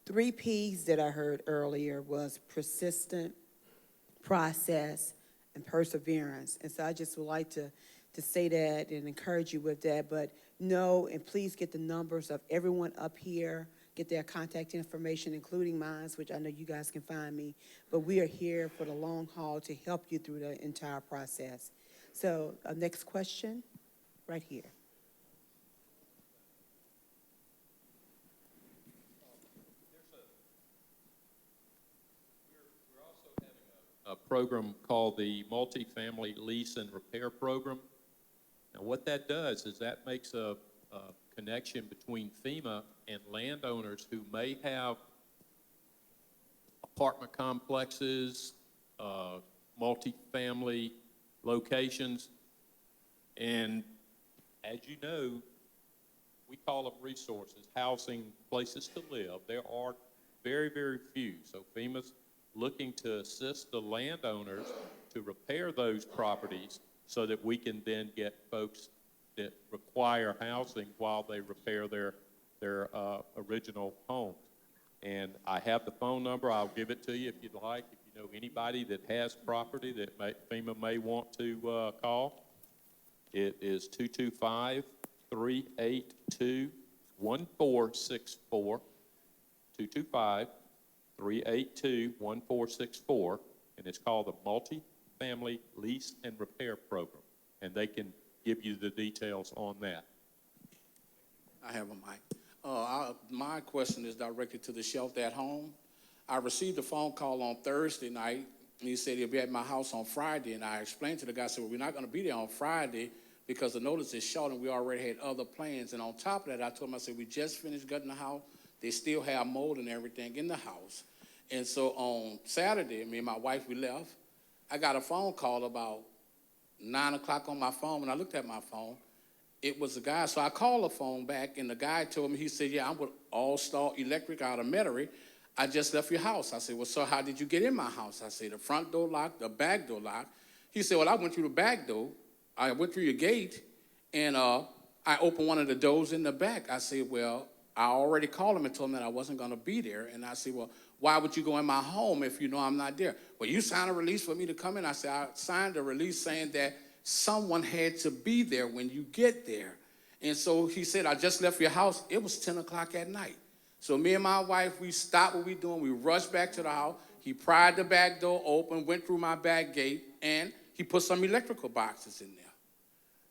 3 P's that I heard earlier was persistent, process, and perseverance. And so I just would like to say that and encourage you with that. But know and please get the numbers of everyone up here, get their contact information, including mine, which I know you guys can find me. But we are here for the long haul to help you through the entire process. So next question, right here. A program called the Multifamily Lease and Repair Program. Now, what that does is that makes a connection between FEMA and landowners who may have apartment complexes, multifamily locations, and as you know, we call them resources, housing, places to live. There are very, very few. So FEMA's looking to assist the landowners to repair those properties so that we can then get folks that require housing while they repair their original homes. And I have the phone number. I'll give it to you if you'd like. If you know anybody that has property that FEMA may want to call, it is 225-382-1464, 225-382-1464, and it's called the Multifamily Lease and Repair Program, and they can give you the details on that. I have a mic. My question is directed to the shelter at home. I received a phone call on Thursday night, and he said he'll be at my house on Friday, and I explained to the guy, I said, well, we're not going to be there on Friday because the notice is short, and we already had other plans. And on top of that, I told him, I said, we just finished gutting the house. They still have mold and everything in the house. And so on Saturday, me and my wife, we left. I got a phone call about 9 o'clock on my phone. When I looked at my phone, it was a guy. So I called the phone back, and the guy told me, he said, yeah, I'm with All Star Electric out of Metairie. I just left your house. I said, well, sir, how did you get in my house? I said, the front door locked, the back door locked. He said, well, I went through the back door. I went through your gate, and I opened one of the doors in the back. I said, well, I already called him and told him that I wasn't going to be there. And I said, well, why would you go in my home if you know I'm not there? Well, you signed a release for me to come in. I said, I signed a release saying that someone had to be there when you get there. And so he said, I just left your house. It was 10 o'clock at night. So me and my wife, we stopped what we were doing. We rushed back to the house. He pried the back door open, went through my back gate, and he put some electrical boxes in there.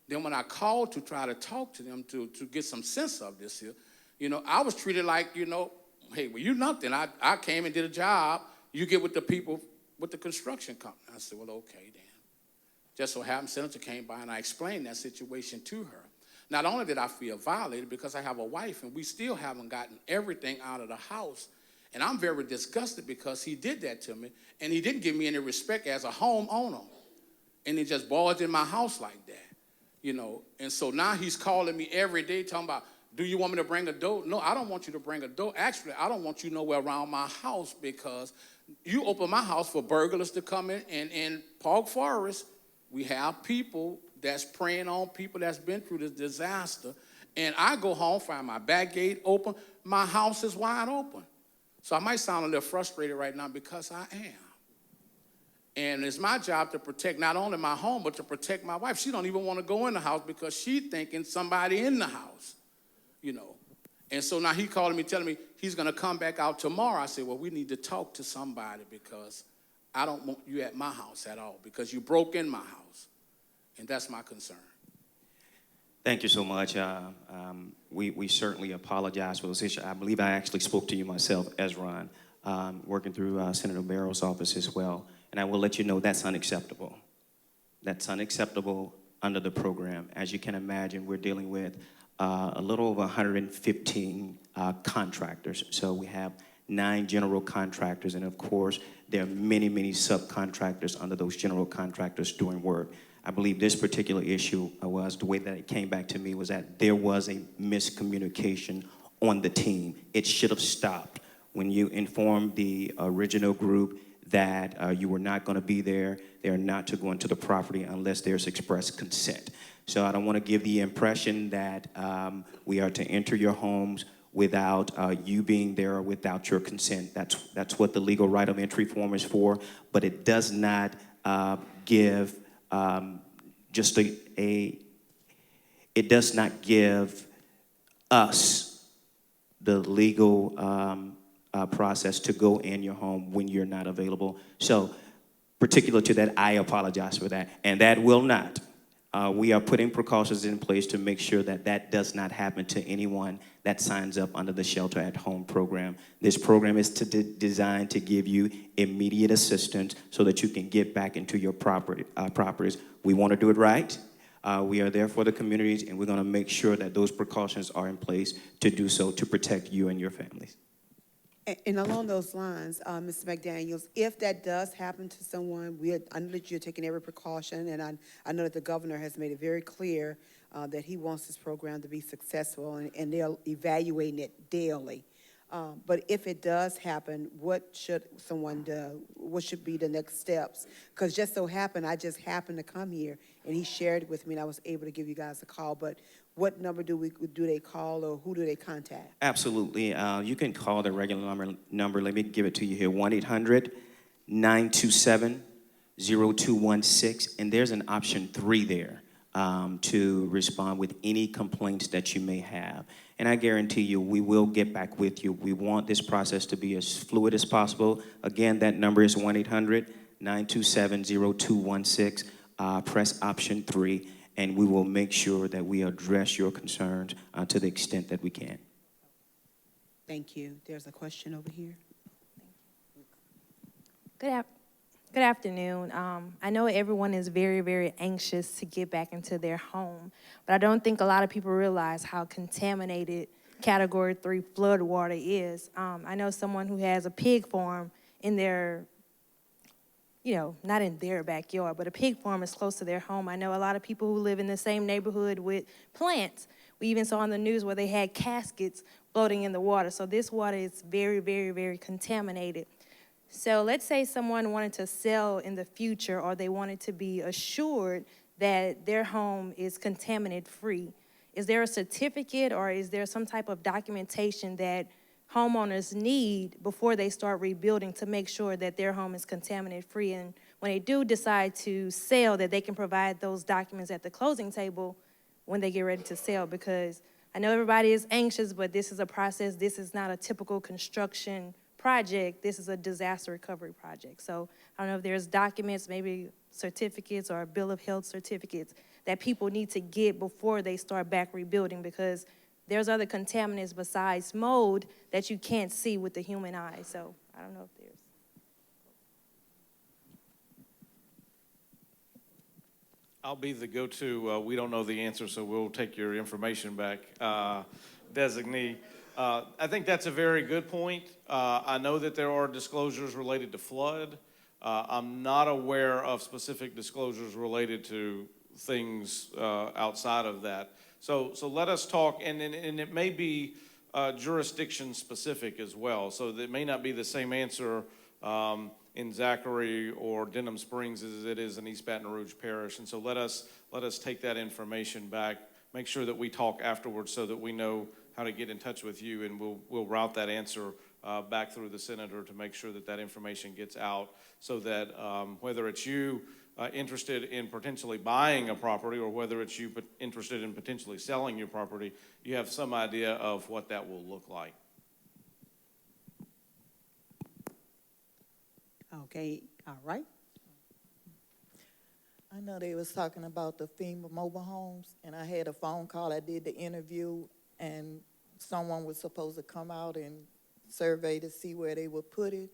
Then when I called to try to talk to them to get some sense of this here, you know, I was treated like, you know, hey, well, you nothing. I came and did a job. You get with the people with the construction company. I said, well, okay, then. Just so happened, Senator came by, and I explained that situation to her. Not only did I feel violated because I have a wife, and we still haven't gotten everything out of the house, and I'm very disgusted because he did that to me, and he didn't give me any respect as a homeowner, and he just barged in my house like that, you know. And so now he's calling me every day talking about, do you want me to bring a door? No, I don't want you to bring a door. Actually, I don't want you nowhere around my house because you open my house for burglars to come in. And in Park Forest, we have people that's preying on people that's been through this disaster. And I go home, find my back gate open. My house is wide open. So I might sound a little frustrated right now because I am. And it's my job to protect not only my home, but to protect my wife. She don't even want to go in the house because she's thinking somebody in the house. You know, And so now he calling me, telling me he's going to come back out tomorrow. I said, well, we need to talk to somebody because I don't want you at my house at all because you broke in my house. And that's my concern. Thank you so much. We certainly apologize for this issue. I believe I actually spoke to you myself, Ezron, working through Senator Barrow's office as well. And I will let you know that's unacceptable. That's unacceptable under the program. As you can imagine, we're dealing with a little over 115 contractors. So we have 9 general contractors, and of course, there are many, many subcontractors under those general contractors doing work. I believe this particular issue was, the way that it came back to me was that there was a miscommunication on the team. It should have stopped when you informed the original group that you were not going to be there. They are not to go into the property unless there's express consent. So I don't want to give the impression that we are to enter your homes without you being there or without your consent. That's what the legal right of entry form is for, but it does not give just it does not give us the legal process to go in your home when you're not available. So particular to that, I apologize for that. And that will not. We are putting precautions in place to make sure that that does not happen to anyone that signs up under the Shelter at Home program. This program is designed to give you immediate assistance so that you can get back into your properties. We want to do it right. We are there for the communities, and we're going to make sure that those precautions are in place to do so to protect you and your families. And along those lines, Mr. McDaniels, if that does happen to someone, I know that you're taking every precaution, and I know that the governor has made it very clear that he wants this program to be successful, and they're evaluating it daily. But if it does happen, what should someone do? What should be the next steps? Because just so happened, I just happened to come here, and he shared it with me, and I was able to give you guys a call. But what number do they call, or who do they contact? Absolutely. You can call the regular number. Let me give it to you here, 1-800-927-0216. And there's an option 3 there to respond with any complaints that you may have. And I guarantee you, we will get back with you. We want this process to be as fluid as possible. Again, that number is 1-800-927-0216. Press option 3. And we will make sure that we address your concerns to the extent that we can. Thank you. There's a question over here. Good afternoon. I know everyone is very, very anxious to get back into their home, but I don't think a lot of people realize how contaminated Category 3 flood water is. I know someone who has a pig farm in their not in their backyard, but a pig farm is close to their home. I know a lot of people who live in the same neighborhood with plants. We even saw on the news where they had caskets floating in the water. So this water is very, very, very contaminated. So let's say someone wanted to sell in the future, or they wanted to be assured that their home is contaminant-free. Is there a certificate, or is there some type of documentation that homeowners need before they start rebuilding to make sure that their home is contaminant-free? And when they do decide to sell, that they can provide those documents at the closing table when they get ready to sell? Because I know everybody is anxious, but this is a process. This is not a typical construction project. This is a disaster recovery project. So I don't know if there's documents, maybe certificates or a bill of health certificates that people need to get before they start back rebuilding, because there's other contaminants besides mold that you can't see with the human eye. So I don't know if there's. I'll be the go-to. We don't know the answer, so we'll take your information back, designee. I think that's a very good point. I know that there are disclosures related to flood. I'm not aware of specific disclosures related to things outside of that. So let us talk, and it may be jurisdiction specific as well. So it may not be the same answer in Zachary or Denham Springs as it is in East Baton Rouge Parish. And so let us take that information back. Make sure that we talk afterwards so that we know how to get in touch with you, and we'll route that answer back through the senator to make sure that that information gets out, so that whether it's you, interested in potentially buying a property, or whether it's you interested in potentially selling your property, you have some idea of what that will look like. Okay, all right. I know they was talking about the FEMA mobile homes, and I had a phone call. I did the interview, and someone was supposed to come out and survey to see where they would put it.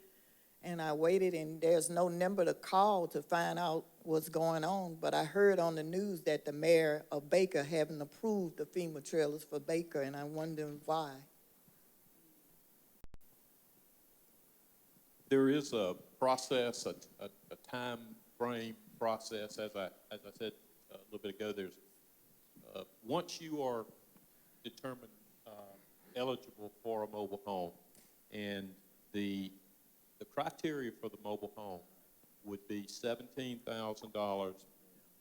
And I waited, and there's no number to call to find out what's going on. But I heard on the news that the mayor of Baker haven't approved the FEMA trailers for Baker, and I'm wondering why. There is a process, a time frame process, as I said a little bit ago. There's once you are determined eligible for a mobile home, and the criteria for the mobile home would be $17,000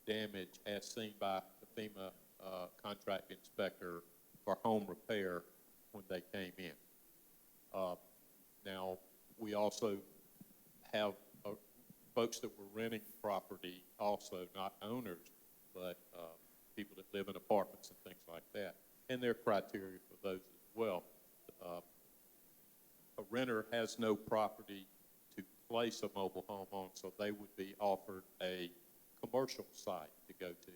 damage as seen by the FEMA contract inspector for home repair when they came in. Now, we also have folks that were renting property also, not owners, but people that live in apartments and things like that, and their criteria for those as well. A renter has no property to place a mobile home on, so they would be offered a commercial site to go to.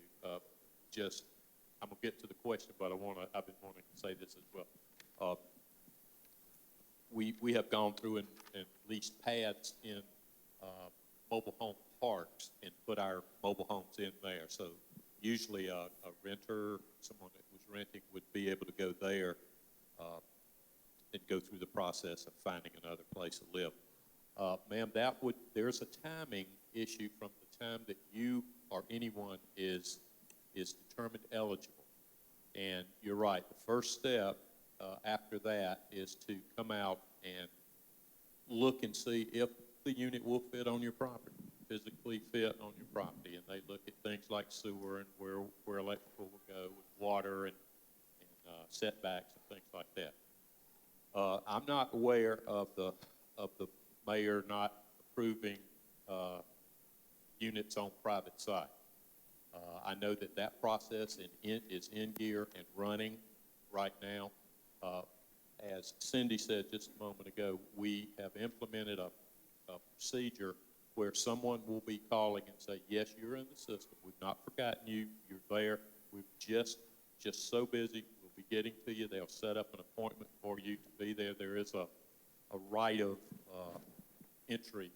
I'm gonna get to the question, but I've been wanting to say this as well. We have gone through and leased pads in mobile home parks and put our mobile homes in there. So usually a renter, someone that was renting, would be able to go there and go through the process of finding another place to live. Ma'am, there's a timing issue from the time that you or anyone is determined eligible. And you're right, the first step after that is to come out and look and see if the unit will fit on your property, physically fit on your property. And they look at things like sewer and where electrical will go, with water and setbacks and things like that. I'm not aware of the mayor not approving units on private site. I know that process is in gear and running right now. As Cindy said just a moment ago, we have implemented a procedure where someone will be calling and say, yes, you're in the system. We've not forgotten you. You're there. We're just so busy. We'll be getting to you. They'll set up an appointment for you to be there. There is a right of entry.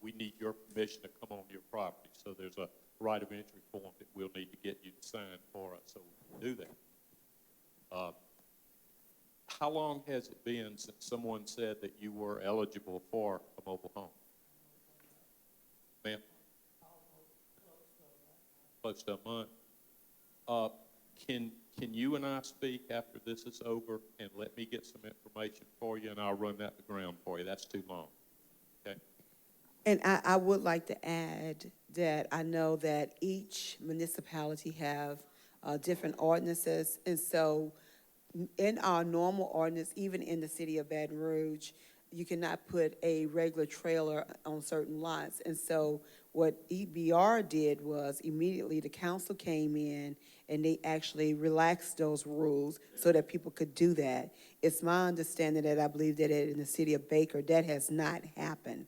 We need your permission to come on your property. So there's a right of entry form that we'll need to get you to sign for us so we can do that. How long has it been since someone said that you were eligible for a mobile home? Ma'am? Close to a month. Can you and I speak after this is over and let me get some information for you, and I'll run that to ground for you? That's too long. Okay? And I would like to add that I know that each municipality have different ordinances, and so in our normal ordinance, even in the city of Baton Rouge, you cannot put a regular trailer on certain lots. And so what EBR did was immediately the council came in and they actually relaxed those rules so that people could do that. It's my understanding that I believe that in the city of Baker, that has not happened.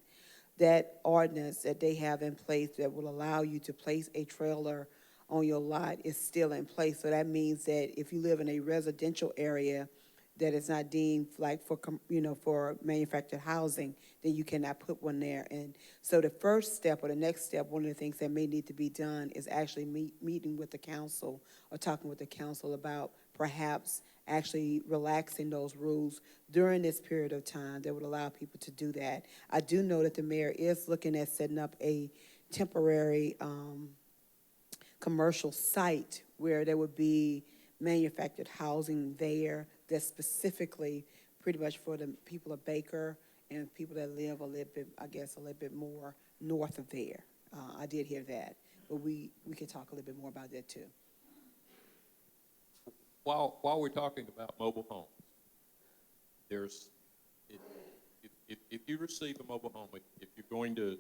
That ordinance that they have in place that will allow you to place a trailer on your lot is still in place. So that means that if you live in a residential area that is not deemed like for manufactured housing, then you cannot put one there. And so the first step or the next step, one of the things that may need to be done is actually meeting with the council or talking with the council about perhaps actually relaxing those rules during this period of time that would allow people to do that. I do know that the mayor is looking at setting up a temporary commercial site where there would be manufactured housing there that's specifically pretty much for the people of Baker and people that live a little bit more north of there. I did hear that, but we can talk a little bit more about that too. While we're talking about mobile homes, if you receive a mobile home, if you're going to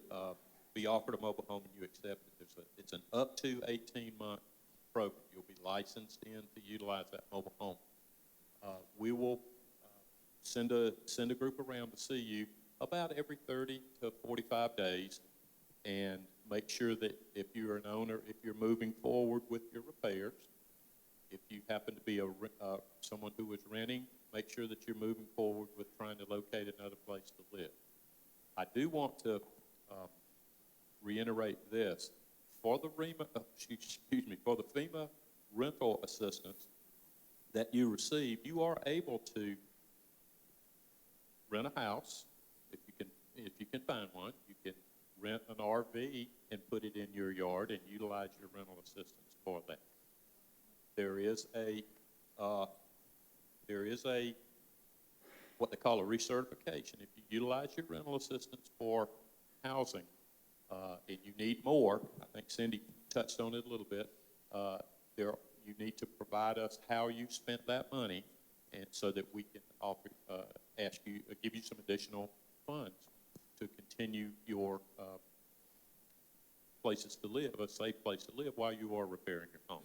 be offered a mobile home and you accept it, it's an up to 18-month program. You'll be licensed in to utilize that mobile home. We will send a group around to see you about every 30 to 45 days and make sure that if you're an owner, if you're moving forward with your repairs, if you happen to be someone who is renting, make sure that you're moving forward with trying to locate another place to live. I do want to reiterate this. For the for the FEMA rental assistance that you receive, you are able to rent a house if you can find one. You can rent an RV and put it in your yard and utilize your rental assistance for that. There is a what they call a recertification. If you utilize your rental assistance for housing and you need more, I think Cindy touched on it a little bit, you need to provide us how you spent that money, and so that we can offer, give you some additional funds to continue your places to live, a safe place to live while you are repairing your home.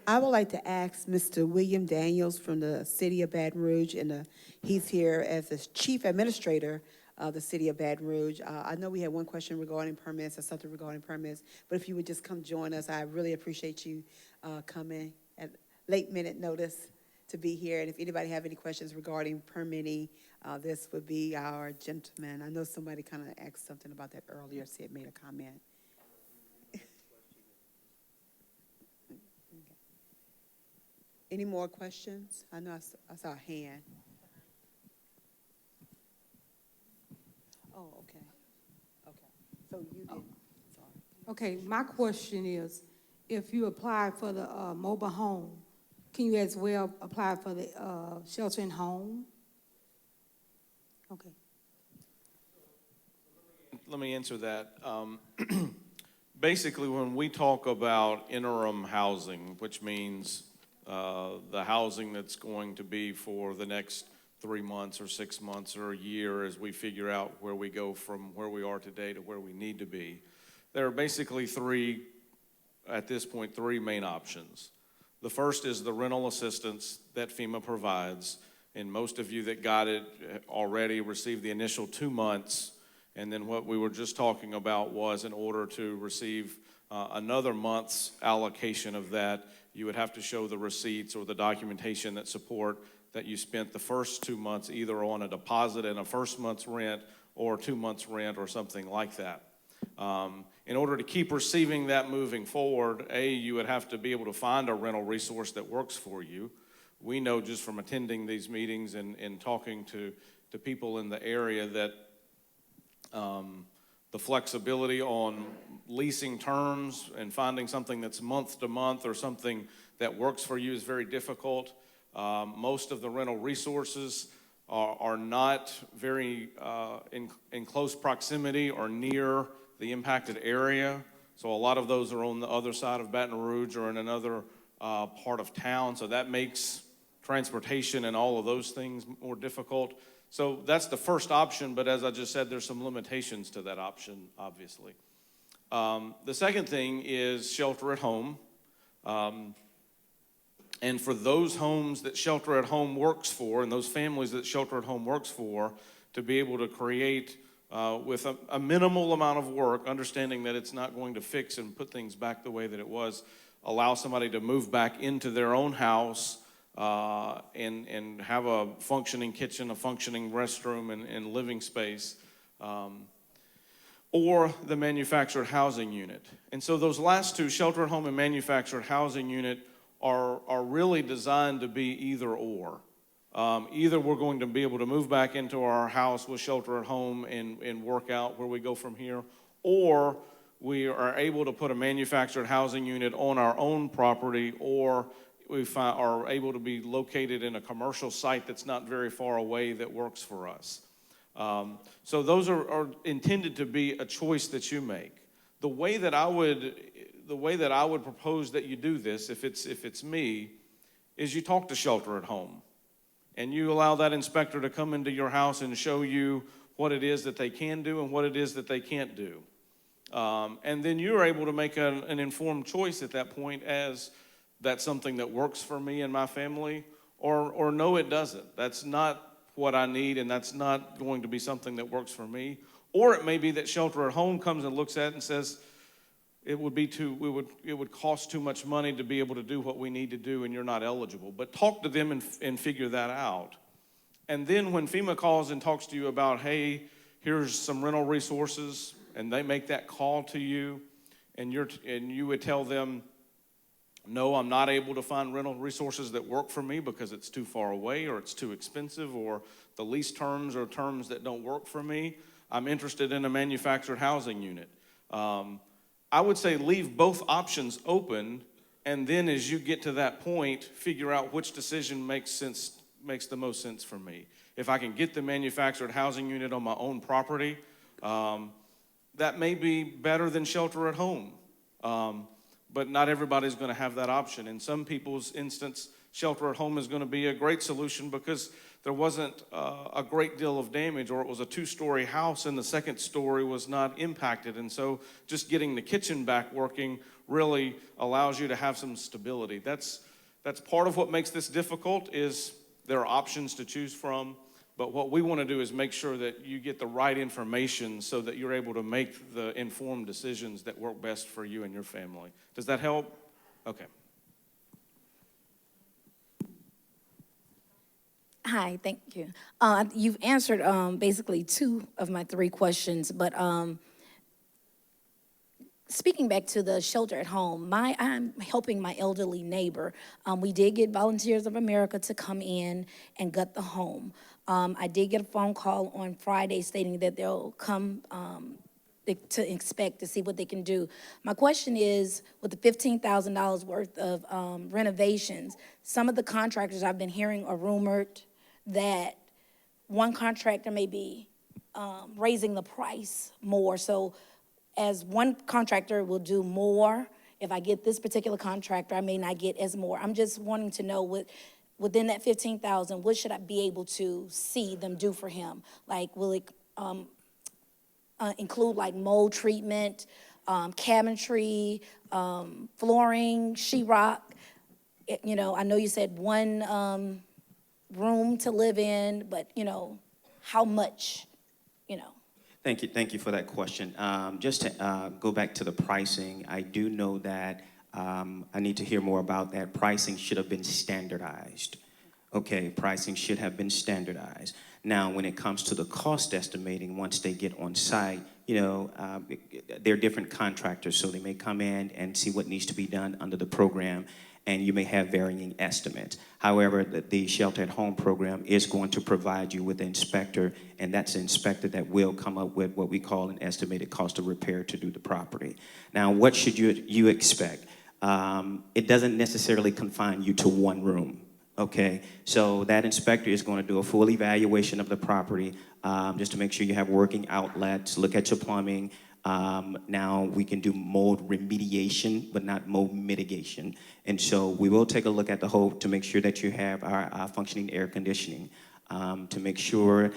I would like to ask Mr. William Daniels from the City of Baton Rouge, and he's here as the Chief Administrator of the City of Baton Rouge. I know we had one question regarding permits or something regarding permits, but if you would just come join us, I really appreciate you coming at late minute notice to be here. And if anybody have any questions regarding permitting, this would be our gentleman. I know somebody kind of asked something about that earlier, said made a comment. Any more questions? I know I saw a hand. Oh, okay. Okay. So you did, sorry. Okay, my question is, if you apply for the mobile home, can you as well apply for the shelter in home? Okay. Let me answer that. Basically, when we talk about interim housing, which means the housing that's going to be for the next 3 months or 6 months or a year as we figure out where we go from where we are today to where we need to be, there are basically at this point, three main options. The first is the rental assistance that FEMA provides, and most of you that got it already received the initial 2 months, and then what we were just talking about was in order to receive another month's allocation of that, you would have to show the receipts or the documentation that support that you spent the first 2 months either on a deposit and a first month's rent or 2 months' rent or something like that. In order to keep receiving that moving forward, you would have to be able to find a rental resource that works for you. We know just from attending these meetings and talking to people in the area that the flexibility on leasing terms and finding something that's month to month or something that works for you is very difficult. Most of the rental resources are not very in close proximity or near the impacted area. So a lot of those are on the other side of Baton Rouge or in another part of town. So that makes transportation and all of those things more difficult. So that's the first option, but as I just said, there's some limitations to that option, obviously. The second thing is shelter at home. And for those homes that shelter at home works for, and those families that shelter at home works for, to be able to create with a minimal amount of work, understanding that it's not going to fix and put things back the way that it was, allow somebody to move back into their own house and have a functioning kitchen, a functioning restroom and living space, or the manufactured housing unit. And so those last two, shelter at home and manufactured housing unit, are really designed to be either or. Either we're going to be able to move back into our house with shelter at home and work out where we go from here, or we are able to put a manufactured housing unit on our own property, or we are able to be located in a commercial site that's not very far away that works for us. So those are intended to be a choice that you make. The way that I would propose that you do this, if it's me, is you talk to shelter at home. And you allow that inspector to come into your house and show you what it is that they can do and what it is that they can't do. And then you're able to make an informed choice at that point as that's something that works for me and my family, or no, it doesn't. That's not what I need, and that's not going to be something that works for me. Or it may be that Shelter at Home comes and looks at it and says, it would cost too much money to be able to do what we need to do, and you're not eligible. But talk to them and figure that out. And then when FEMA calls and talks to you about, hey, here's some rental resources, and they make that call to you, and you would tell them, no, I'm not able to find rental resources that work for me because it's too far away, or it's too expensive, or the lease terms are terms that don't work for me. I'm interested in a manufactured housing unit. I would say leave both options open, and then as you get to that point, figure out which decision makes the most sense for me. If I can get the manufactured housing unit on my own property, that may be better than Shelter at Home. But not everybody's going to have that option. In some people's instance, Shelter at Home is going to be a great solution because there wasn't a great deal of damage, or it was a 2-story house and the second story was not impacted. And so just getting the kitchen back working really allows you to have some stability. That's part of what makes this difficult, is there are options to choose from. But what we want to do is make sure that you get the right information so that you're able to make the informed decisions that work best for you and your family. Does that help? Okay. Hi, thank you. You've answered basically 2 of my 3 questions, but speaking back to the Shelter at Home, I'm helping my elderly neighbor. We did get Volunteers of America to come in and gut the home. I did get a phone call on Friday stating that they'll come to inspect to see what they can do. My question is, with the $15,000 worth of renovations, some of the contractors I've been hearing are rumored that one contractor may be raising the price more. So as one contractor will do more, if I get this particular contractor, I may not get as more. I'm just wanting to know within that $15,000, what should I be able to see them do for him? Like, will it include like mold treatment, cabinetry, flooring, sheetrock? I know you said one room to live in, but how much, Thank you for that question. Just to go back to the pricing, I do know that I need to hear more about that. Pricing should have been standardized. Okay, pricing should have been standardized. Now, when it comes to the cost estimating, once they get on site, they're different contractors, so they may come in and see what needs to be done under the program, and you may have varying estimates. However, the Shelter at Home program is going to provide you with an inspector, and that's an inspector that will come up with what we call an estimated cost of repair to do the property. Now, what should you expect? It doesn't necessarily confine you to one room. Okay, so that inspector is going to do a full evaluation of the property, just to make sure you have working outlets, look at your plumbing. Now we can do mold remediation, but not mold mitigation. And so we will take a look at the whole to make sure that you have our functioning air conditioning, to make sure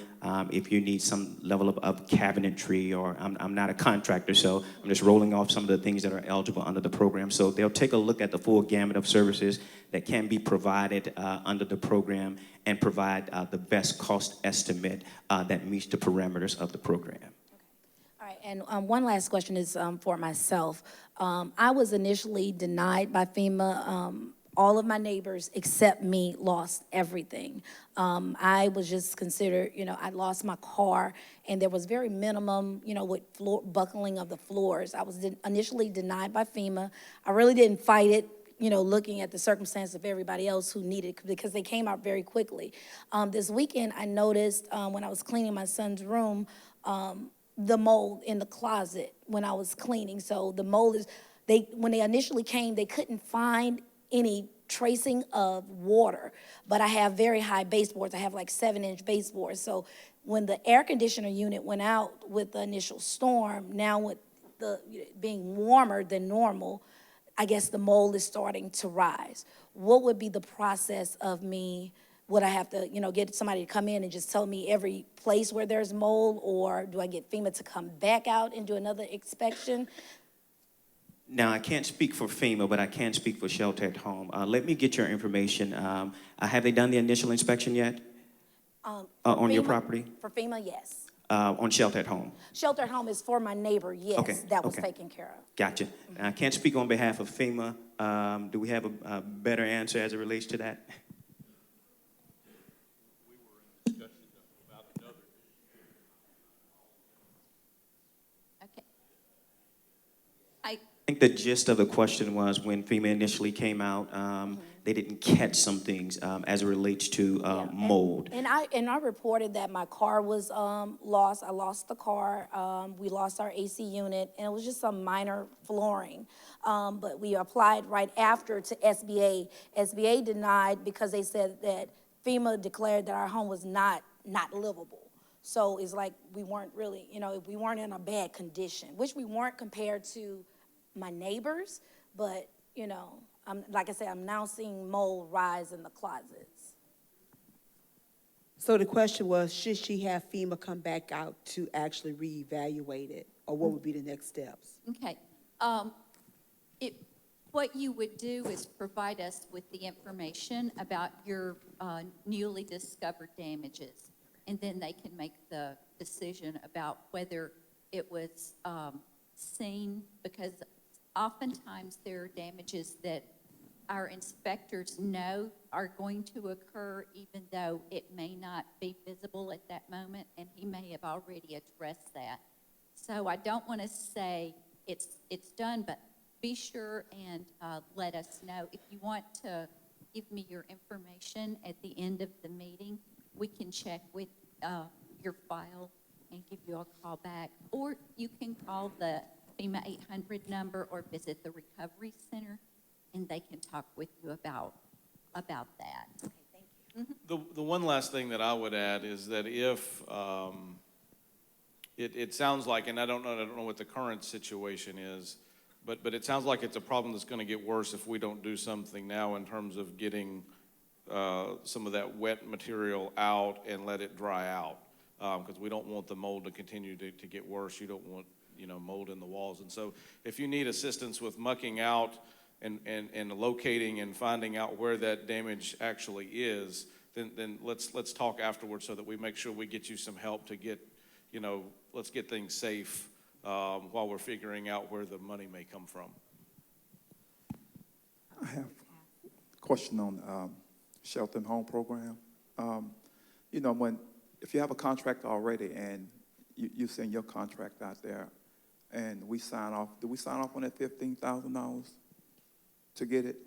if you need some level of cabinetry, or I'm not a contractor, so I'm just rolling off some of the things that are eligible under the program. So they'll take a look at the full gamut of services that can be provided under the program and provide the best cost estimate that meets the parameters of the program. All right, and one last question is for myself. I was initially denied by FEMA. All of my neighbors except me lost everything. I was just considered, I lost my car, and there was very minimum, with buckling of the floors. I was initially denied by FEMA. I really didn't fight it, looking at the circumstance of everybody else who needed it, because they came out very quickly. This weekend, I noticed when I was cleaning my son's room, the mold in the closet when I was cleaning. So the mold when they initially came, they couldn't find any tracing of water, but I have very high baseboards. I have like 7-inch baseboards. So when the air conditioner unit went out with the initial storm, now with the being warmer than normal, I guess the mold is starting to rise. What would be the process of me would I have to, get somebody to come in and just tell me every place where there's mold, or do I get FEMA to come back out and do another inspection? Now, I can't speak for FEMA, but I can speak for Shelter at Home. Let me get your information. Have they done the initial inspection yet on your FEMA- property? For FEMA, yes. On Shelter at Home? Shelter at Home is for my neighbor, yes, Okay, that was okay. taken care of. Gotcha. I can't speak on behalf of FEMA. Do we have a better answer as it relates to that? Okay. I, I think the gist of the question was when FEMA initially came out, they didn't catch some things as it relates to mold. And I reported that my car was lost. I lost the car. We lost our AC unit, and it was just some minor flooring. But we applied right after to SBA. SBA denied because they said that FEMA declared that our home was not livable. So it's like we weren't really, we weren't in a bad condition, which we weren't compared to my neighbors, but, like I said, I'm now seeing mold rise in the closets. So the question was, should she have FEMA come back out to actually reevaluate it? Or what would be the next steps? okay. What you would do is provide us with the information about your newly discovered damages, and then they can make the decision about whether it was seen, because oftentimes there are damages that our inspectors know are going to occur, even though it may not be visible at that moment, and he may have already addressed that. So I don't want to say it's done, but be sure and let us know. If you want to give me your information at the end of the meeting, we can check with your file and give you a call back. Or you can call the FEMA 800 number or visit the Recovery Center, and they can talk with you about that. Okay, thank you. The one last thing that I would add is that if it sounds like, and I don't know what the current situation is, but it sounds like it's a problem that's going to get worse if we don't do something now in terms of getting some of that wet material out and let it dry out, because we don't want the mold to continue to get worse. You don't want mold in the walls. And so if you need assistance with mucking out and locating and finding out where that damage actually is, then let's talk afterwards so that we make sure we get you some help to get, let's get things safe while we're figuring out where the money may come from. I have a question on Shelter and Home program. If you have a contract already and you send your contract out there and we sign off, do we sign off on that $15,000 to get it?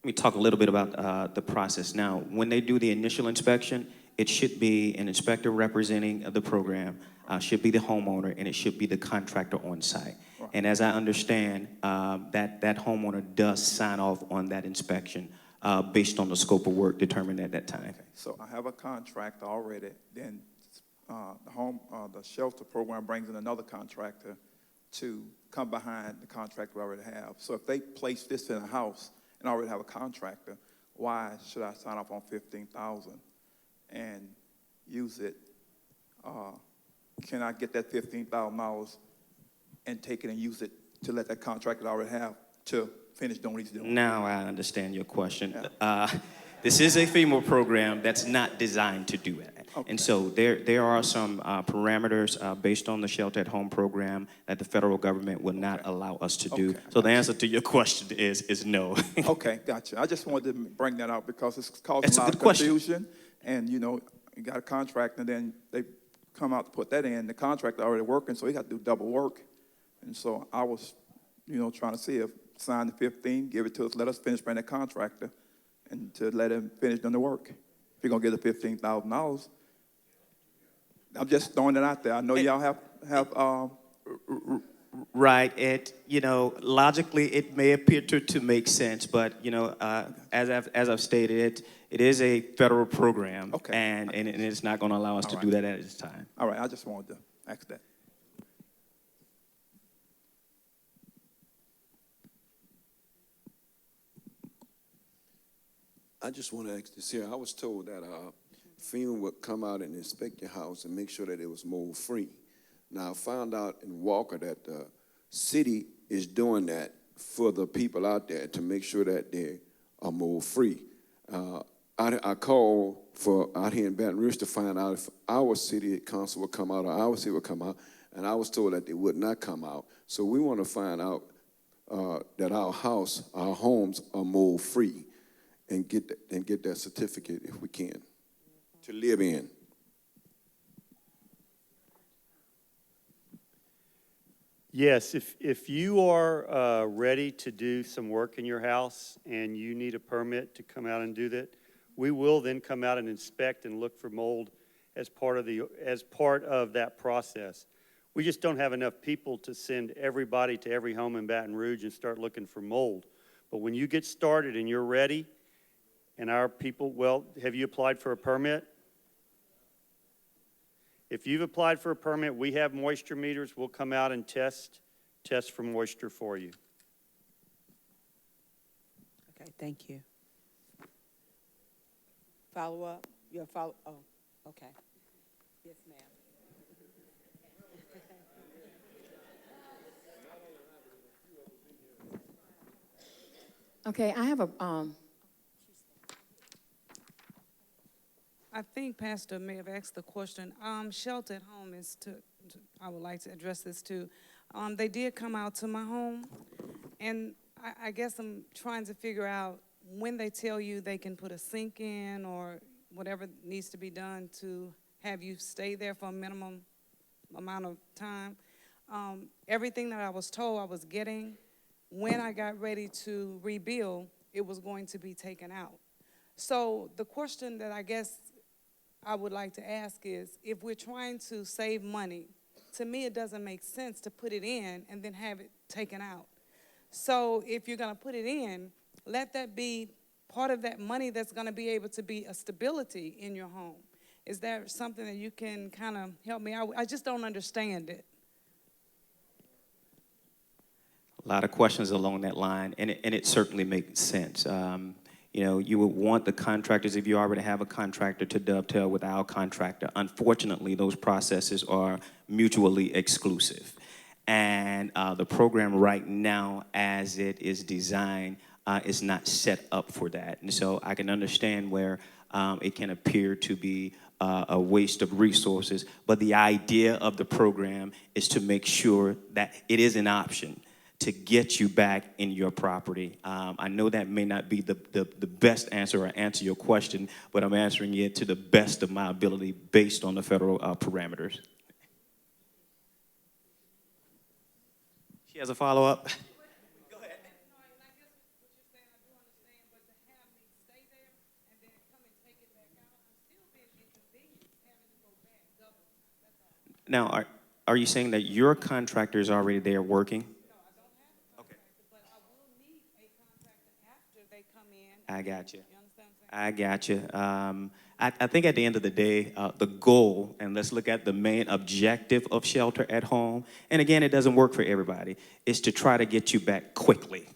Let me talk a little bit about the process. Now, when they do the initial inspection, it should be an inspector representing the program, should be the homeowner, and it should be the contractor on site. Right. And as I understand, that homeowner does sign off on that inspection based on the scope of work determined at that time. Okay, so I have a contract already, then the shelter program brings in another contractor to come behind the contract we already have. So if they place this in a house and already have a contractor, why should I sign off on $15,000 and use it? Can I get that $15,000 and take it and use it to let that contractor already have to finish doing what he's doing? Now I understand your question. Yeah. This is a FEMA program that's not designed to do that. Okay. And so there are some parameters based on the Shelter at Home program that the federal government will not allow us to do. Okay. So the answer to your question is no. Okay, gotcha. I just wanted to bring that out because it's causing That's a a lot good of question. confusion. And, you got a contract, and then they come out to put that in. The contractor already working, so he got to do double work. And so I was, trying to see if sign the 15, give it to us, let us finish bringing that contractor, and to let him finish doing the work. If you're going to get the $15,000, I'm just throwing it out there. I know y'all have Right. Logically, it may appear to make sense, but, as I've stated, it is a federal program. Okay. And it's not going to allow us to do that at this time. all right, I just wanted to ask that. I just want to ask this here. I was told that FEMA would come out and inspect your house and make sure that it was mold-free. Now, I found out in Walker that the city is doing that for the people out there to make sure that they are mold-free. I called for out here in Baton Rouge to find out if our city council would come out or our city would come out, and I was told that they would not come out. So we want to find out that our homes are mold-free and get that certificate if we can to live in. Yes, if you are ready to do some work in your house and you need a permit to come out and do that, we will then come out and inspect and look for mold as part of that process. We just don't have enough people to send everybody to every home in Baton Rouge and start looking for mold. But when you get started and you're ready, and our people, well, have you applied for a permit? If you've applied for a permit, we have moisture meters. We'll come out and test for moisture for you. Okay, thank you. Follow up? Oh, okay. Yes, ma'am. Okay, I have a, I think Pastor may have asked the question. Shelter at Home is I would like to address this too. They did come out to my home, and I guess I'm trying to figure out when they tell you they can put a sink in or whatever needs to be done to have you stay there for a minimum amount of time. Everything that I was told I was getting, when I got ready to rebuild, it was going to be taken out. So the question that I guess I would like to ask is, if we're trying to save money, to me it doesn't make sense to put it in and then have it taken out. So if you're going to put it in, let that be part of that money that's going to be able to be a stability in your home. Is there something that you can kind of help me out? I just don't understand it. A lot of questions along that line, and it certainly makes sense. You know, you would want the contractors, if you already have a contractor, to dovetail with our contractor. Unfortunately, those processes are mutually exclusive. And the program right now, as it is designed, is not set up for that. And so I can understand where it can appear to be a waste of resources, but the idea of the program is to make sure that it is an option to get you back in your property. I know that may not be the best answer or answer your question, but I'm answering it to the best of my ability based on the federal parameters. She has a follow-up? Now, are you saying that your contractor is already there working? I got you. I got you. I think at the end of the day, the goal, and let's look at the main objective of Shelter at Home, and again, it doesn't work for everybody, is to try to get you back quickly.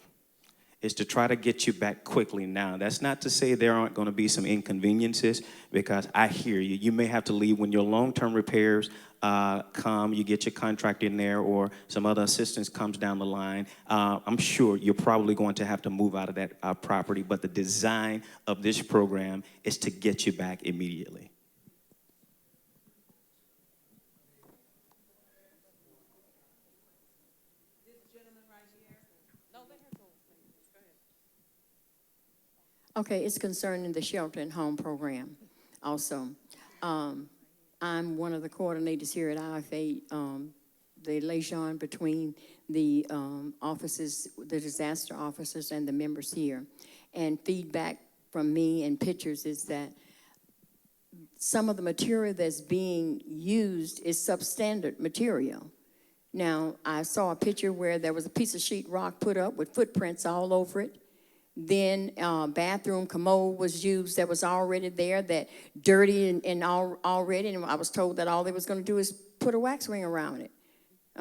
Now, that's not to say there aren't going to be some inconveniences, because I hear you. You may have to leave when your long-term repairs come, you get your contractor in there, or some other assistance comes down the line. I'm sure you're probably going to have to move out of that property, but the design of this program is to get you back immediately. okay, it's concerning the Shelter at Home program also. I'm one of the coordinators here at IFA, the liaison between the offices, the disaster officers and the members here. And feedback from me and pictures is that some of the material that's being used is substandard material. Now, I saw a picture where there was a piece of sheet rock put up with footprints all over it. Then bathroom commode was used that was already there, that dirty and already, and I was told that all they was going to do is put a wax ring around it.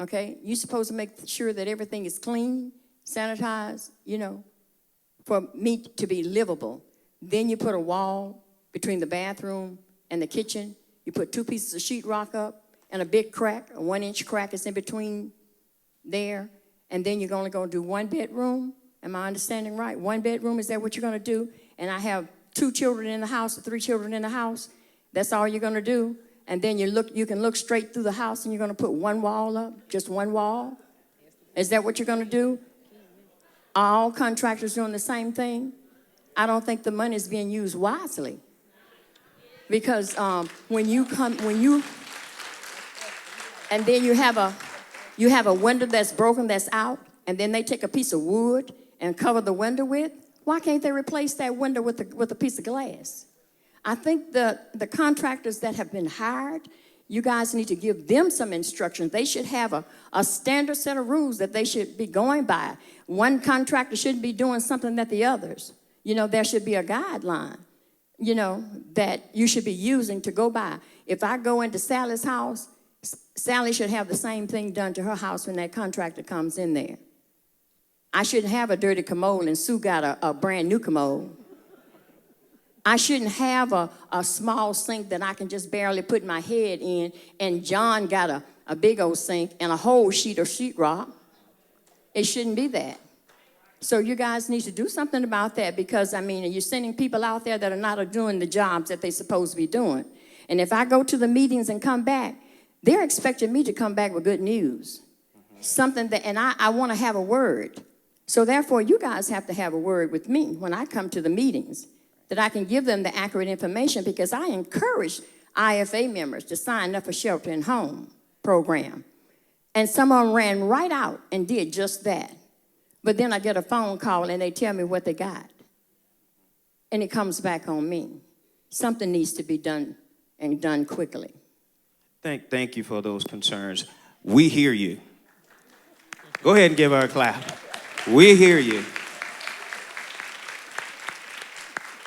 Okay? You're supposed to make sure that everything is clean, sanitized, you know, for me to be livable. then you put a wall between the bathroom and the kitchen. You put 2 pieces of sheetrock up and a big crack, a 1-inch crack is in between there. And then you're only going to do 1 bedroom. Am I understanding right? 1 bedroom, is that what you're going to do? And I have 2 children in the house, or 3 children in the house. That's all you're going to do. And then you can look straight through the house and you're going to put 1 wall up, just 1 wall. Is that what you're going to do? Are all contractors doing the same thing? I don't think the money is being used wisely. Because and then you have a window that's broken, that's out, and then they take a piece of wood and cover the window with. Why can't they replace that window with a piece of glass? I think the contractors that have been hired, you guys need to give them some instructions. They should have a standard set of rules that they should be going by. One contractor shouldn't be doing something that the others. There should be a guideline, that you should be using to go by. If I go into Sally's house, Sally should have the same thing done to her house when that contractor comes in there. I shouldn't have a dirty commode and Sue got a brand new commode. I shouldn't have a small sink that I can just barely put my head in, and John got a big old sink and a whole sheet of sheetrock. It shouldn't be that. So you guys need to do something about that, because, you're sending people out there that are not doing the jobs that they're supposed to be doing. And if I go to the meetings and come back, they're expecting me to come back with good news. Something that, and I want to have a word. So therefore, you guys have to have a word with me when I come to the meetings, that I can give them the accurate information, because I encourage IFA members to sign up for Shelter and Home program. And some of them ran right out and did just that. But then I get a phone call and they tell me what they got. And it comes back on me. Something needs to be done, and done quickly. Thank you for those concerns. We hear you. Go ahead and give her a clap. We hear you.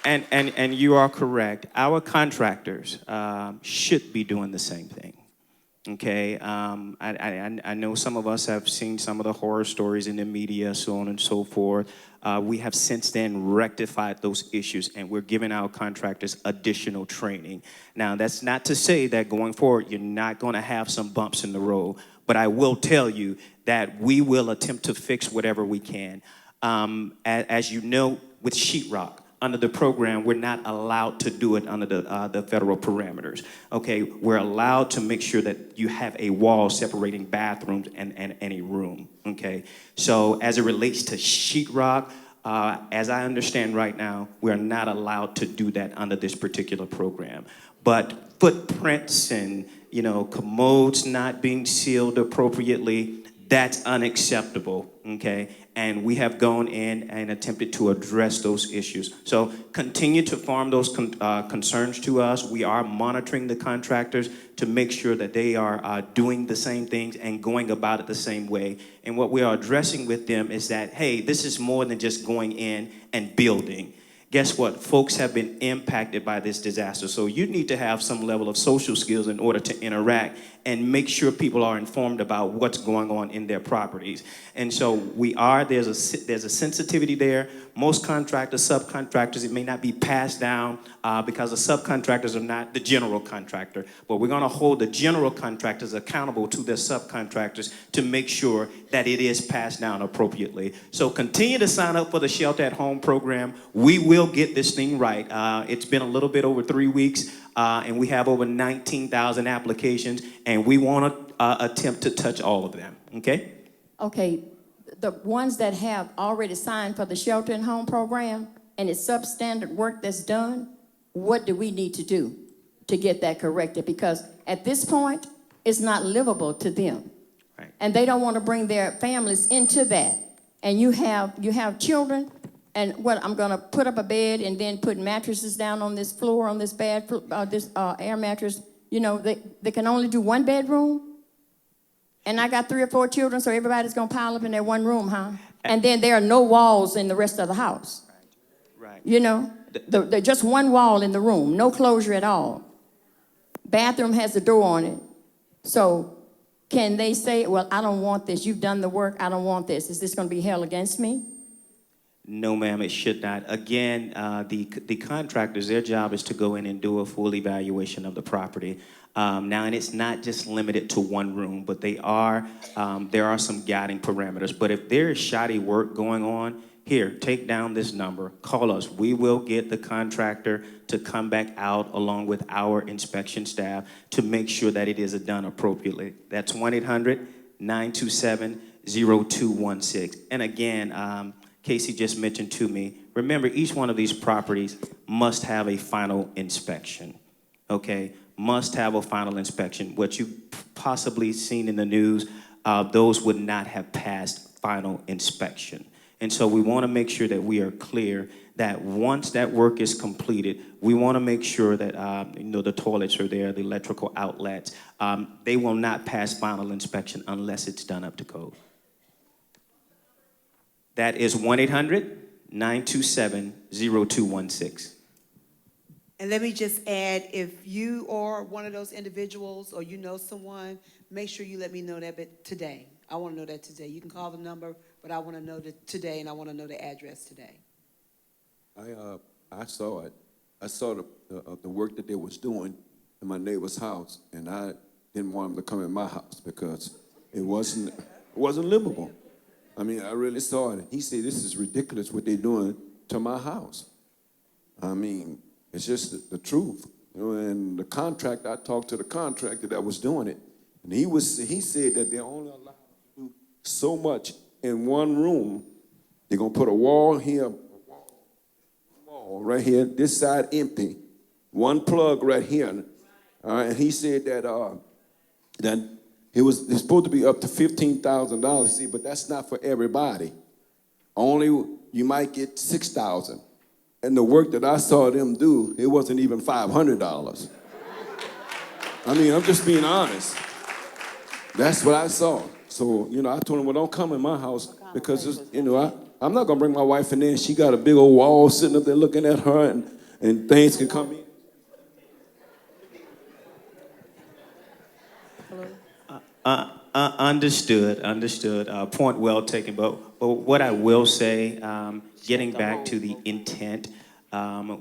And you are correct. Our contractors should be doing the same thing. Okay, I know some of us have seen some of the horror stories in the media, so on and so forth. We have since then rectified those issues, and we're giving our contractors additional training. Now, that's not to say that going forward, you're not going to have some bumps in the road, but I will tell you that we will attempt to fix whatever we can. As you know, with sheetrock, under the program, we're not allowed to do it under the federal parameters. Okay, we're allowed to make sure that you have a wall separating bathrooms and any room. Okay, so as it relates to sheetrock, as I understand right now, we're not allowed to do that under this particular program. But footprints and commodes not being sealed appropriately, that's unacceptable. Okay. And we have gone in and attempted to address those issues. So continue to farm those concerns to us. We are monitoring the contractors to make sure that they are doing the same things and going about it the same way. And what we are addressing with them is that, hey, this is more than just going in and building. Guess what? Folks have been impacted by this disaster. So you need to have some level of social skills in order to interact and make sure people are informed about what's going on in their properties. And so there's a sensitivity there. Most contractors, subcontractors, it may not be passed down because the subcontractors are not the general contractor. But we're going to hold the general contractors accountable to their subcontractors to make sure that it is passed down appropriately. So continue to sign up for the Shelter at Home program. We will get this thing right. It's been a little bit over 3 weeks, and we have over 19,000 applications, and we want to attempt to touch all of them, okay? Okay, the ones that have already signed for the Shelter and Home program, and it's substandard work that's done, what do we need to do to get that corrected? Because at this point, it's not livable to them. Right. And they don't want to bring their families into that. And you have children, and what, I'm going to put up a bed and then put mattresses down on this floor, on this bed, this air mattress. They can only do 1 bedroom. And I got 3 or 4 children, so everybody's going to pile up in their 1 room, huh? And then there are no walls in the rest of the house. Right. There's just 1 wall in the room, no closure at all. Bathroom has a door on it. So can they say, well, I don't want this. You've done the work. I don't want this. Is this going to be held against me? No, ma'am, it should not. Again, the contractors, their job is to go in and do a full evaluation of the property. Now, and it's not just limited to one room, but there are some guiding parameters. But if there is shoddy work going on, here, take down this number, call us. We will get the contractor to come back out along with our inspection staff to make sure that it is done appropriately. That's 1-800-927-0216. And again, Casey just mentioned to me, remember, each one of these properties must have a final inspection, okay? Must have a final inspection. What you've possibly seen in the news, those would not have passed final inspection. And so we want to make sure that we are clear that once that work is completed, we want to make sure that the toilets are there, the electrical outlets, they will not pass final inspection unless it's done up to code. That is 1-800-927-0216. And let me just add, if you are one of those individuals or you know someone, make sure you let me know that today. I want to know that today. You can call the number, but I want to know that today, and I want to know the address today. I saw it. I saw the work that they was doing in my neighbor's house, and I didn't want them to come in my house because it wasn't livable. I mean, I really saw it. He said, "This is ridiculous what they're doing to my house." I mean, it's just the truth. And the contractor, I talked to the contractor that was doing it, and he said that they're only allowed to do so much in one room. They're gonna put a wall here, wall right here, this side empty, one plug right here. All right, and he said that it's supposed to be up to $15,000, see, but that's not for everybody. Only you might get $6,000. And the work that I saw them do, it wasn't even $500. I mean, I'm just being honest. That's what I saw. So, I told them, well, don't come in my house because, I'm not going to bring my wife in there and she got a big old wall sitting up there looking at her and things can come in. Understood. Point well taken. But what I will say, getting back to the intent,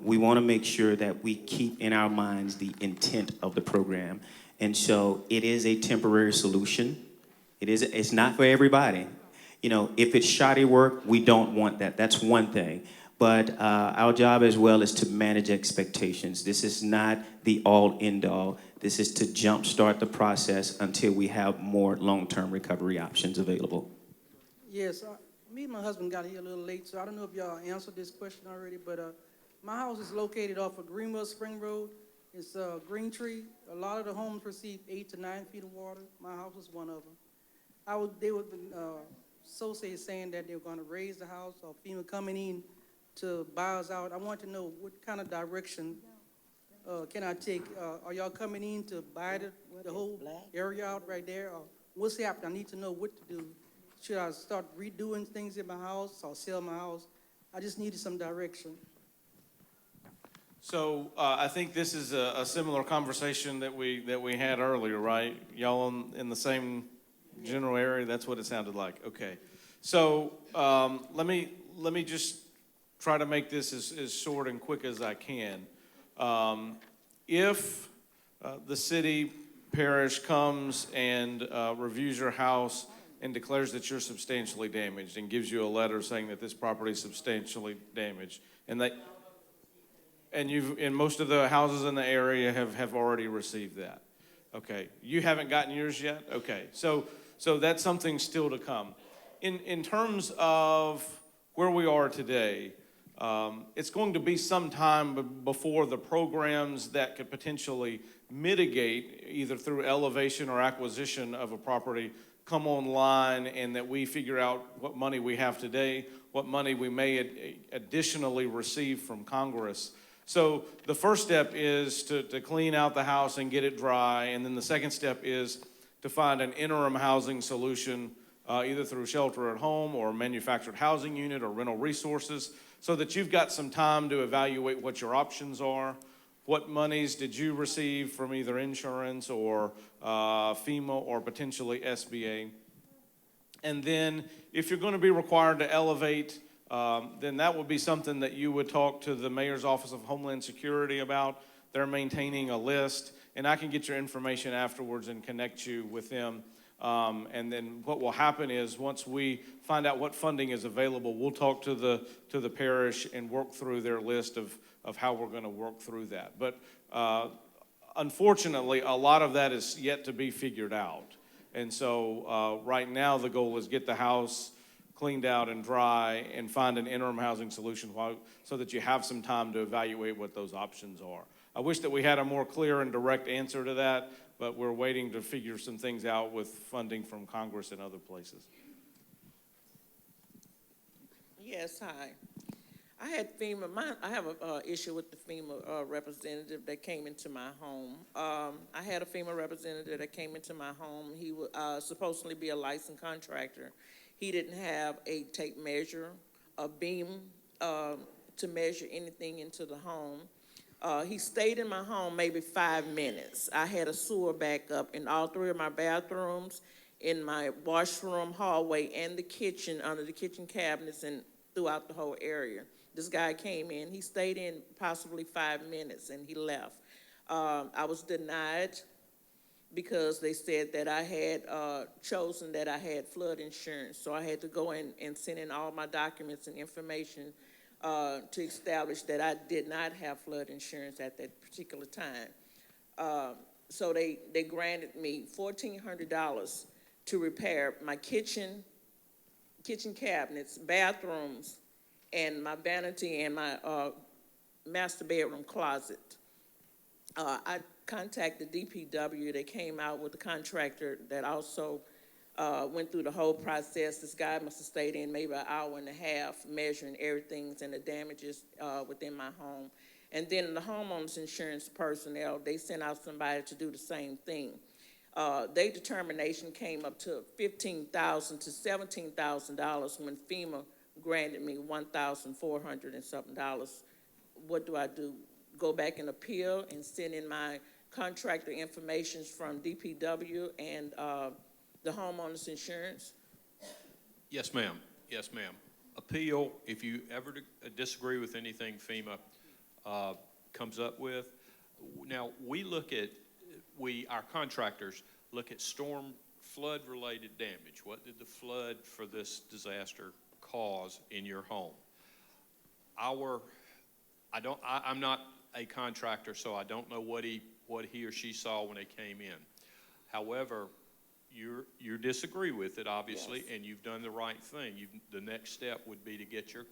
we want to make sure that we keep in our minds the intent of the program. And so it is a temporary solution. It's not for everybody. If it's shoddy work, we don't want that. That's one thing. But our job as well is to manage expectations. This is not the all end all. This is to jumpstart the process until we have more long-term recovery options available. Yes, me and my husband got here a little late, so I don't know if y'all answered this question already, but my house is located off of Greenwood Spring Road. It's Green Tree. A lot of the homes receive 8 to 9 feet of water. My house was one of them. They were saying that they were going to raise the house or FEMA coming in to buy us out. I want to know what kind of direction can I take? Are y'all coming in to buy the whole area out right there? Or what's happening? I need to know what to do. Should I start redoing things in my house or sell my house? I just needed some direction. So I think this is a similar conversation that we had earlier, right? Y'all in the same general area? That's what it sounded like. Okay. So let me just try to make this as short and quick as I can. If the city parish comes and reviews your house and declares that you're substantially damaged and gives you a letter saying that this property is substantially damaged, and most of the houses in the area have already received that. Okay, you haven't gotten yours yet? Okay, so that's something still to come. In terms of where we are today, it's going to be some time before the programs that could potentially mitigate, either through elevation or acquisition of a property, come online, and that we figure out what money we have today, what money we may additionally receive from Congress. So the first step is to clean out the house and get it dry, and then the second step is to find an interim housing solution, either through shelter at home or manufactured housing unit or rental resources, so that you've got some time to evaluate what your options are. What monies did you receive from either insurance or FEMA or potentially SBA? And then if you're going to be required to elevate then that would be something that you would talk to the Mayor's Office of Homeland Security about. They're maintaining a list, and I can get your information afterwards and connect you with them. And then what will happen is once we find out what funding is available, we'll talk to the parish and work through their list of how we're going to work through that. But unfortunately, a lot of that is yet to be figured out. And so right now the goal is get the house cleaned out and dry and find an interim housing solution so that you have some time to evaluate what those options are. I wish that we had a more clear and direct answer to that, but we're waiting to figure some things out with funding from Congress and other places. Yes, hi. I had FEMA, I have an issue with the FEMA representative that came into my home. I had a FEMA representative that came into my home. He was supposedly be a licensed contractor. He didn't have a tape measure, a beam to measure anything into the home. He stayed in my home maybe 5 minutes. I had a sewer backup in all 3 of my bathrooms, in my washroom, hallway, and the kitchen, under the kitchen cabinets, and throughout the whole area. This guy came in, he stayed in possibly 5 minutes, and he left. I was denied because they said that I had chosen that I had flood insurance, so I had to go in and send in all my documents and information to establish that I did not have flood insurance at that particular time. So they granted me $1,400 to repair my kitchen cabinets, bathrooms, and my vanity and my master bedroom closet. I contacted DPW. They came out with a contractor that also went through the whole process. This guy must have stayed in maybe an hour and a half measuring everything and the damages within my home. And then the homeowner's insurance personnel, they sent out somebody to do the same thing. Their determination came up to $15,000 to $17,000 when FEMA granted me $1,400 and something dollars. What do I do? Go back and appeal and send in my contractor information from DPW and the homeowner's insurance? Yes, ma'am. Yes, ma'am. Appeal, if you ever disagree with anything FEMA comes up with. Now, our contractors look at flood-related damage. What did the flood for this disaster cause in your home? I'm not a contractor, so I don't know what he or she saw when they came in. However, you disagree with it, obviously, yes, and you've done the right thing. The next step would be to get your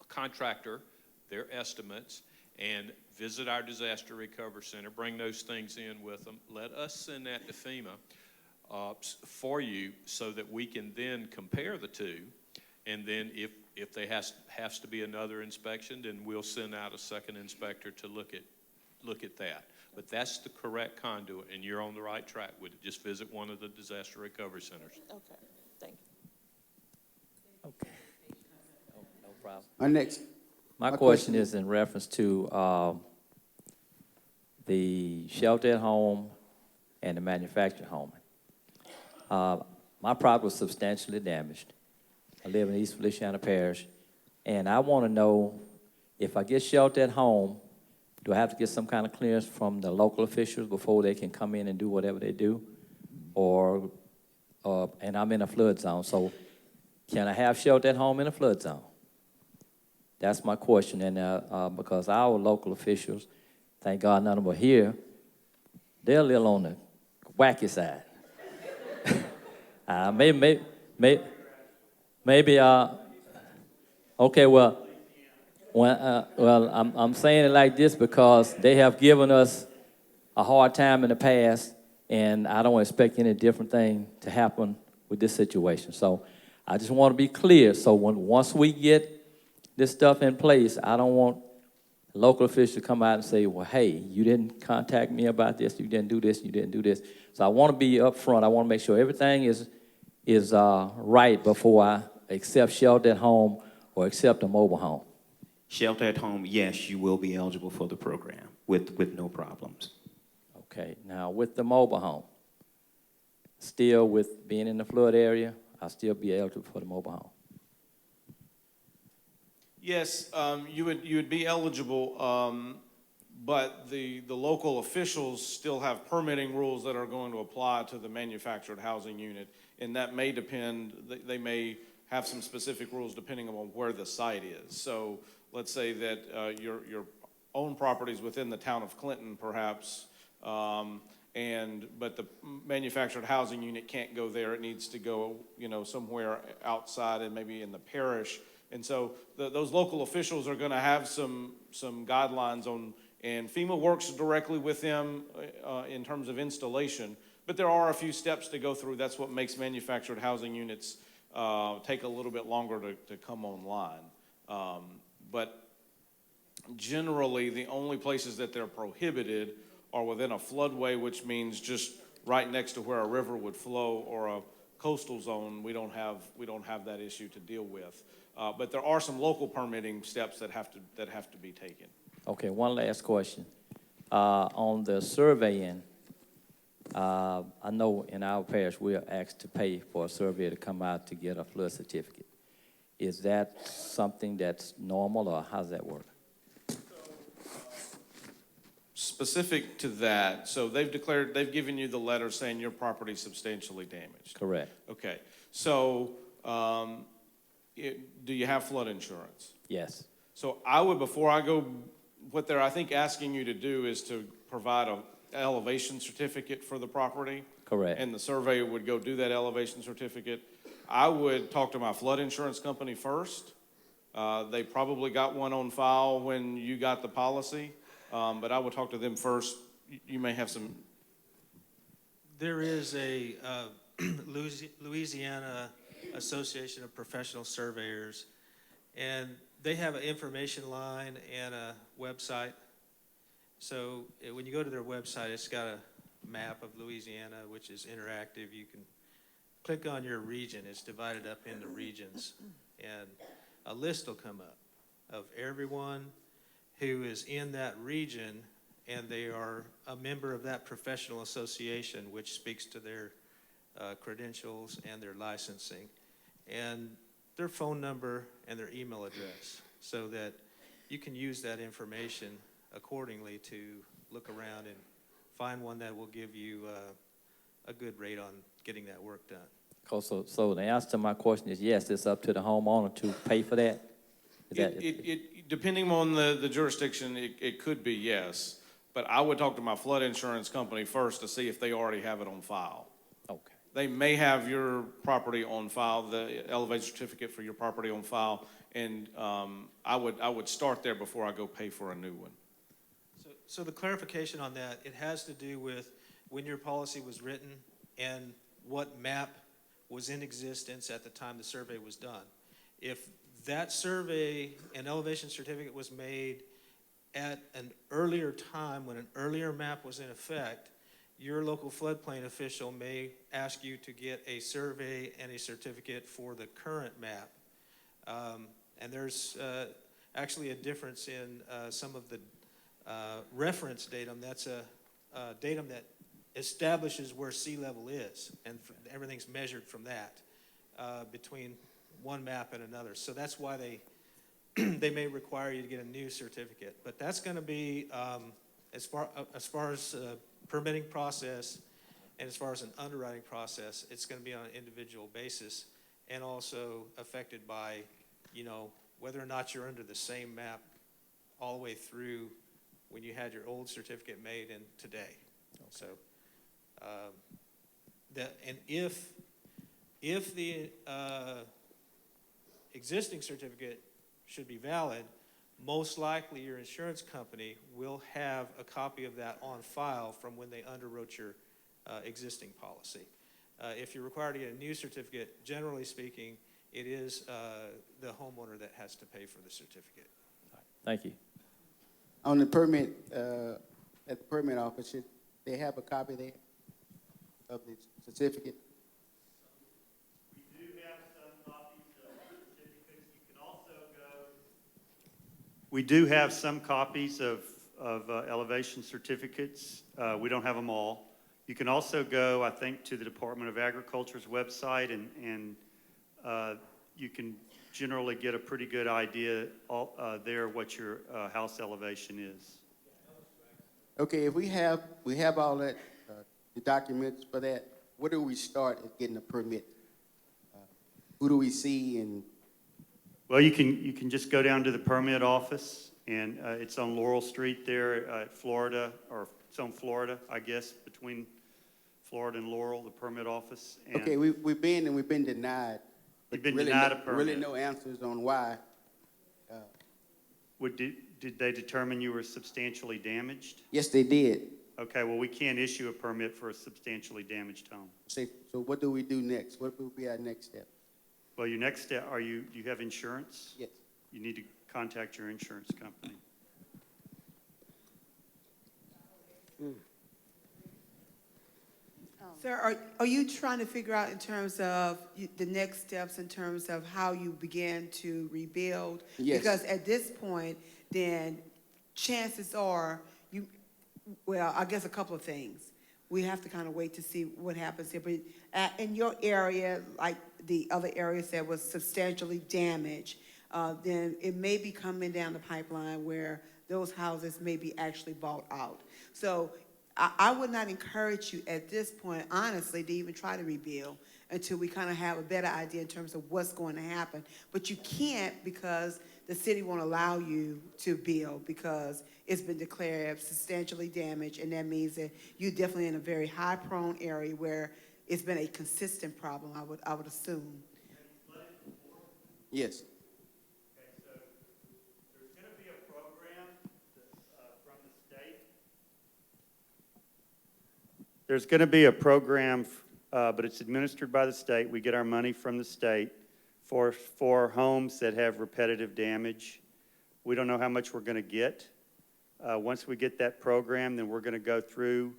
contractor, their estimates, and visit our disaster recovery center, bring those things in with them. Let us send that to FEMA for you so that we can then compare the two. And then if there has to be another inspection, then we'll send out a second inspector to look at that. But that's the correct conduit, and you're on the right track with it. Just visit one of the disaster recovery centers. Okay, thank you. Okay. No problem. My question is in reference to the shelter at home and the manufactured home. My property was substantially damaged. I live in East Feliciana Parish, and I want to know if I get shelter at home, do I have to get some kind of clearance from the local officials before they can come in and do whatever they do? And I'm in a flood zone, so can I have shelter at home in a flood zone? That's my question, and because our local officials, thank God none of them are here, they're a little on the wacky side. Maybe, okay, well, I'm saying it like this because they have given us a hard time in the past, and I don't expect any different thing to happen with this situation. So I just want to be clear. So once we get this stuff in place, I don't want local officials to come out and say, well, hey, you didn't contact me about this, you didn't do this, you didn't do this. So I want to be upfront. I want to make sure everything is right before I accept shelter at home or accept a mobile home. Shelter at home, yes, you will be eligible for the program with no problems. Okay, now with the mobile home, still with being in the flood area, I'll still be eligible for the mobile home. Yes, you would be eligible, but the local officials still have permitting rules that are going to apply to the manufactured housing unit, and that may depend, they may have some specific rules depending on where the site is. So let's say that your own property is within the town of Clinton, perhaps, but the manufactured housing unit can't go there. It needs to go, somewhere outside and maybe in the parish. And so those local officials are gonna have some guidelines on, and FEMA works directly with them in terms of installation, but there are a few steps to go through. That's what makes manufactured housing units take a little bit longer to come online. But generally, the only places that they're prohibited are within a floodway, which means just right next to where a river would flow, or a coastal zone. We don't have that issue to deal with. But there are some local permitting steps that have to be taken. Okay, one last question. On the surveying, I know in our parish, we are asked to pay for a surveyor to come out to get a flood certificate. Is that something that's normal, or how does that work? Specific to that, so they've given you the letter saying your property is substantially damaged. Correct. Okay, so do you have flood insurance? Yes. So I would, before I go, what they're, I think, asking you to do is to provide an elevation certificate for the property. Correct. And the surveyor would go do that elevation certificate. I would talk to my flood insurance company first. They probably got one on file when you got the policy, but I would talk to them first. You may have some. There is a Louisiana Association of Professional Surveyors, and they have an information line and a website. So when you go to their website, it's got a map of Louisiana, which is interactive. You can click on your region. It's divided up into regions, and a list will come up of everyone who is in that region, and they are a member of that professional association, which speaks to their credentials and their licensing, and their phone number and their email address, so that you can use that information accordingly to look around and find one that will give you a good rate on getting that work done. So the answer to my question is yes, it's up to the homeowner to pay for that? Depending on the jurisdiction, it could be yes, but I would talk to my flood insurance company first to see if they already have it on file. Okay. They may have your property on file, the elevation certificate for your property on file, and I would start there before I go pay for a new one. So the clarification on that, it has to do with when your policy was written and what map was in existence at the time the survey was done. If that survey and elevation certificate was made at an earlier time when an earlier map was in effect, your local floodplain official may ask you to get a survey and a certificate for the current map. And there's actually a difference in some of the reference datum. That's a datum that establishes where sea level is, and everything's measured from that between one map and another. So that's why they may require you to get a new certificate. But that's going to be as far as permitting process and as far as an underwriting process, it's going to be on an individual basis, and also affected by, whether or not you're under the same map all the way through when you had your old certificate made and today. Okay. So, and if the existing certificate should be valid, most likely your insurance company will have a copy of that on file from when they underwrote your existing policy. If you're required to get a new certificate, generally speaking, it is the homeowner that has to pay for the certificate. Thank you. On the permit, at the permit office, should they have a copy there of the certificate? We do have some copies of certificates. You can also go. We do have some copies of elevation certificates. We don't have them all. You can also go, I think, to the Department of Agriculture's website, and you can generally get a pretty good idea there what your house elevation is. Okay, if we have all that, the documents for that, where do we start at getting a permit? Who do we see and? Well, you can just go down to the permit office, and it's on Laurel Street there at Florida, or it's on Florida, I guess, between Florida and Laurel, the permit office. And Okay, we've been denied. You've been Really denied a permit. Really no answers on why. Did they determine you were substantially damaged? Yes, they did. Okay, well, we can't issue a permit for a substantially damaged home. So what do we do next? What will be our next step? Well, your next step, do you have insurance? Yes. You need to contact your insurance company. Sir, are you trying to figure out in terms of the next steps, in terms of how you begin to rebuild? Yes. Because at this point, then chances are well, I guess a couple of things. We have to kind of wait to see what happens here. But in your area, like the other areas that was substantially damaged, then it may be coming down the pipeline where those houses may be actually bought out. So I would not encourage you at this point, honestly, to even try to rebuild until we kind of have a better idea in terms of what's going to happen. But you can't, because the city won't allow you to build because it's been declared substantially damaged, and that means that you're definitely in a very high-prone area where it's been a consistent problem, I would assume. Yes. There's going to be a program, but it's administered by the state. We get our money from the state for homes that have repetitive damage. We don't know how much we're going to get. Once we get that program, then we're going to go through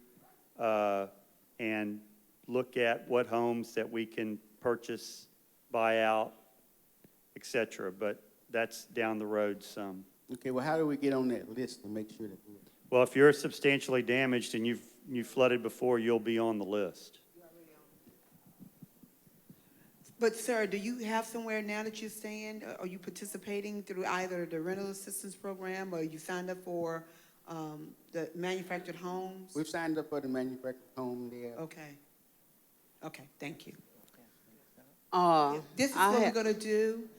and look at what homes that we can purchase, buy out, et cetera. But that's down the road some. Okay, well, how do we get on that list to make sure that we're... Well, if you're substantially damaged and you've flooded before, you'll be on the list. But, sir, do you have somewhere now that you're staying? Are you participating through either the rental assistance program, or you signed up for the manufactured homes? We've signed up for the manufactured home there. Okay. Okay, thank you. Uh, This is what we're going to do,